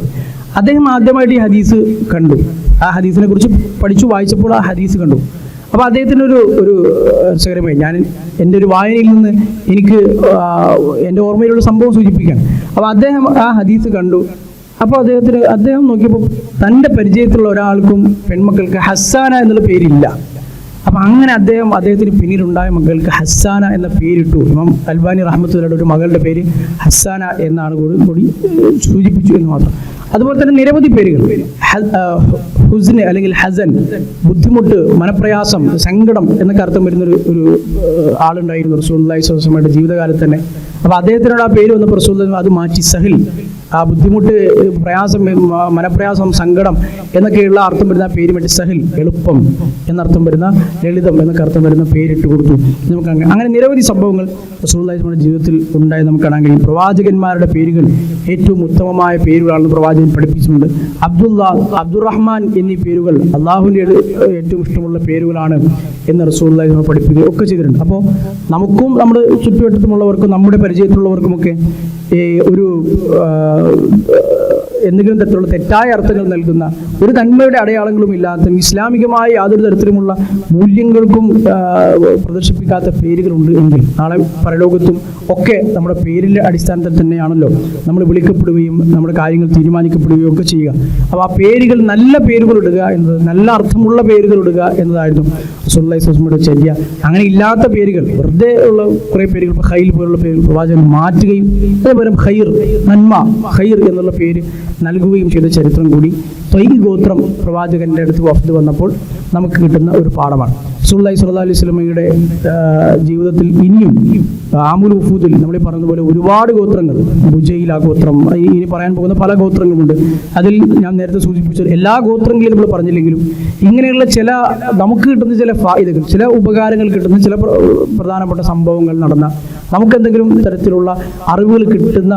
അദ്ദേഹം ആദ്യമായിട്ട് ഈ ഹദീസ് കണ്ടു, ആ ഹദീസിനെ കുറിച്ച് പഠിച്ചു വായിച്ചപ്പോൾ ആ ഹദീസ് കണ്ടു. അപ്പോൾ അദ്ദേഹത്തിന് ഒരു രസകരമായി, ഞാൻ എൻ്റെ ഒരു വായനയിൽ നിന്ന് എനിക്ക് എൻ്റെ ഓർമ്മയിലുള്ള സംഭവം സൂചിപ്പിക്കുകയാണ്. അപ്പോൾ അദ്ദേഹം ആ ഹദീസ് കണ്ടു. അപ്പോൾ അദ്ദേഹം നോക്കിയപ്പോൾ തൻ്റെ പരിചയത്തിലുള്ള ഒരാൾക്കും പെൺമക്കൾക്ക് ഹസ്സാന എന്നുള്ള പേരില്ല. അപ്പം അങ്ങനെ അദ്ദേഹത്തിന് പിന്നീടുണ്ടായ മകൾക്ക് ഹസ്സാന എന്ന പേരിട്ടു. ഇമാം അൽബാനി റഹ്മത്തുള്ളാഹിയുടെ ഒരു മകളുടെ പേര് ഹസ്സാന എന്നാണ് കൂടി സൂചിപ്പിച്ചു എന്ന് മാത്രം. അതുപോലെ തന്നെ നിരവധി പേരുകൾ, ഹുസ്ന് അല്ലെങ്കിൽ ഹസൻ, ബുദ്ധിമുട്ട്, മനപ്രയാസം, സങ്കടം എന്നൊക്കെ അർത്ഥം വരുന്നൊരു ആളുണ്ടായിരുന്നു റസൂലുള്ളാഹി സ്വല്ലല്ലാഹു അലൈഹി വസല്ലമയുടെ ജീവിതകാലത്ത് തന്നെ. അപ്പോൾ അദ്ദേഹത്തിനോട് ആ പേര് വന്നപ്പോൾ റസൂലുള്ളാഹി അത് മാറ്റി സഹിൽ, ആ ബുദ്ധിമുട്ട്, പ്രയാസം, മനപ്രയാസം, സങ്കടം എന്നൊക്കെയുള്ള അർത്ഥം വരുന്ന പേര് മാറ്റി സഹിൽ, എളുപ്പം എന്നർത്ഥം വരുന്ന, ലളിതം എന്നൊക്കെ അർത്ഥം വരുന്ന പേരിട്ട് കൊടുത്തു. നമുക്ക് അങ്ങനെ നിരവധി സംഭവങ്ങൾ റസൂലുള്ളാഹി സ്വല്ലല്ലാഹു അലൈഹി വസല്ലമയുടെ ജീവിതത്തിൽ ഉണ്ടായി നമുക്ക് കാണാൻ കഴിയും. പ്രവാചകന്മാരുടെ പേരുകൾ ഏറ്റവും ഉത്തമമായ പേരുകളാണെന്ന് പ്രവാചകൻ പഠിപ്പിച്ചിട്ടുണ്ട്. അബ്ദുറഹ്മാൻ എന്നീ പേരുകൾ അള്ളാഹുവിൻ്റെ ഏറ്റവും ഇഷ്ടമുള്ള പേരുകളാണ് എന്ന് റസൂലുള്ളാഹി സ്വല്ലല്ലാഹു അലൈഹി വസല്ലം പഠിപ്പിക്കുകയും ഒക്കെ ചെയ്തിട്ടുണ്ട്. അപ്പോൾ നമുക്കും നമ്മുടെ ചുറ്റുവട്ടത്തുമുള്ളവർക്കും നമ്മുടെ പരിചയത്തിലുള്ളവർക്കുമൊക്കെ ഒരു എന്തെങ്കിലും തരത്തിലുള്ള തെറ്റായ അർത്ഥങ്ങൾ നൽകുന്ന, ഒരു നന്മയുടെ അടയാളങ്ങളും ഇല്ലാത്ത, ഇസ്ലാമികമായ യാതൊരു തരത്തിലുമുള്ള മൂല്യങ്ങൾക്കും പ്രദർശിപ്പിക്കാത്ത പേരുകളുണ്ട് എങ്കിൽ നാളെ പരലോകത്തും ഒക്കെ നമ്മുടെ പേരിൻ്റെ അടിസ്ഥാനത്തിൽ തന്നെയാണല്ലോ നമ്മൾ വിളിക്കപ്പെടുകയും നമ്മുടെ കാര്യങ്ങൾ തീരുമാനിക്കപ്പെടുകയും ഒക്കെ ചെയ്യുക. അപ്പോൾ ആ പേരുകൾ, നല്ല പേരുകൾ ഇടുക എന്നത്, നല്ല അർത്ഥമുള്ള പേരുകൾ ഇടുക എന്നതായിരുന്നു റസൂലുള്ളാഹി സ്വല്ലല്ലാഹു അലൈഹി വസല്ലമയുടെ ചര്യ. അങ്ങനെ ഇല്ലാത്ത പേരുകൾ, വെറുതെ ഉള്ള കുറേ പേരുകൾ, ഇപ്പോൾ ഖൈൽ പോലുള്ള പേരുകൾ പ്രവാചകൻ മാറ്റുകയും അതേപോലെ ഖൈർ, നന്മ, ഖൈർ എന്നുള്ള പേര് നൽകുകയും ചെയ്ത ചരിത്രം കൂടി ത്വയ്യ് ഗോത്രം പ്രവാചകന്റെ അടുത്ത് വഫ്ദ് വന്നപ്പോൾ നമുക്ക് കിട്ടുന്ന ഒരു പാഠമാണ്. റസൂലുള്ളാഹി സ്വല്ലല്ലാഹു അലൈഹി വസല്ലമയുടെ ജീവിതത്തിൽ ഇനിയും ആമുൽ വുഫൂദിൽ നമ്മൾ പറഞ്ഞതുപോലെ ഒരുപാട് ഗോത്രങ്ങൾ, ബുജൈല ഗോത്രം, ഇനി പറയാൻ പോകുന്ന പല ഗോത്രങ്ങളുമുണ്ട്. അതിൽ ഞാൻ നേരത്തെ സൂചിപ്പിച്ച എല്ലാ ഗോത്രങ്ങളിലും നമ്മൾ പറഞ്ഞില്ലെങ്കിലും ഇങ്ങനെയുള്ള ചില നമുക്ക് കിട്ടുന്ന ചില ഫായിദകൾ, ചില ഉപകാരങ്ങൾ കിട്ടുന്ന ചില പ്രധാനപ്പെട്ട സംഭവങ്ങൾ നടന്ന, നമുക്കെന്തെങ്കിലും തരത്തിലുള്ള അറിവുകൾ കിട്ടുന്ന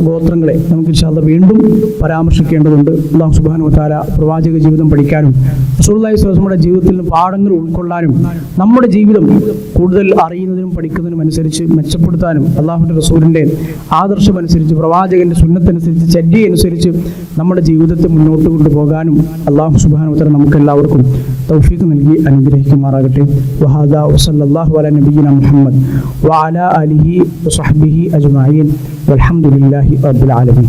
ഗോത്രങ്ങളെ നമുക്ക് ഇൻഷാ അല്ലാഹ് വീണ്ടും പരാമർശിക്കേണ്ടതുണ്ട്. അല്ലാഹു സുബ്ഹാനഹു വ തആല പ്രവാചക ജീവിതം പഠിക്കാനും റസൂലുള്ളാഹി സ്വല്ലല്ലാഹു അലൈഹി വസല്ലമയുടെ ജീവിതത്തിൽ നിന്ന് പാഠങ്ങൾ ഉൾക്കൊള്ളാനും നമ്മുടെ ജീവിതം കൂടുതൽ അറിയുന്നതിനും പഠിക്കുന്നതിനും അനുസരിച്ച് മെച്ചപ്പെടുത്താനും അല്ലാഹുവിൻ്റെ റസൂലിൻ്റെ ആദർശമനുസരിച്ച്, പ്രവാചകന്റെ സുന്നത്തനുസരിച്ച്, ചര്യയനുസരിച്ച് നമ്മുടെ ജീവിതത്തെ മുന്നോട്ട് കൊണ്ടുപോകാനും അല്ലാഹു സുബ്ഹാനഹു വ തആല നമുക്കെല്ലാവർക്കും തൗഫീഖ് നൽകി അനുഗ്രഹിക്കുമാറാകട്ടെ. വഹാദാ വസല്ലല്ലാഹു അലാ നബിയ്യിനാ മുഹമ്മദ് വഅലാ ആലിഹി വസഹ്ബിഹി അജ്മഈൻ വൽഹംദുലില്ലാഹി റബ്ബിൽ ആലമീൻ.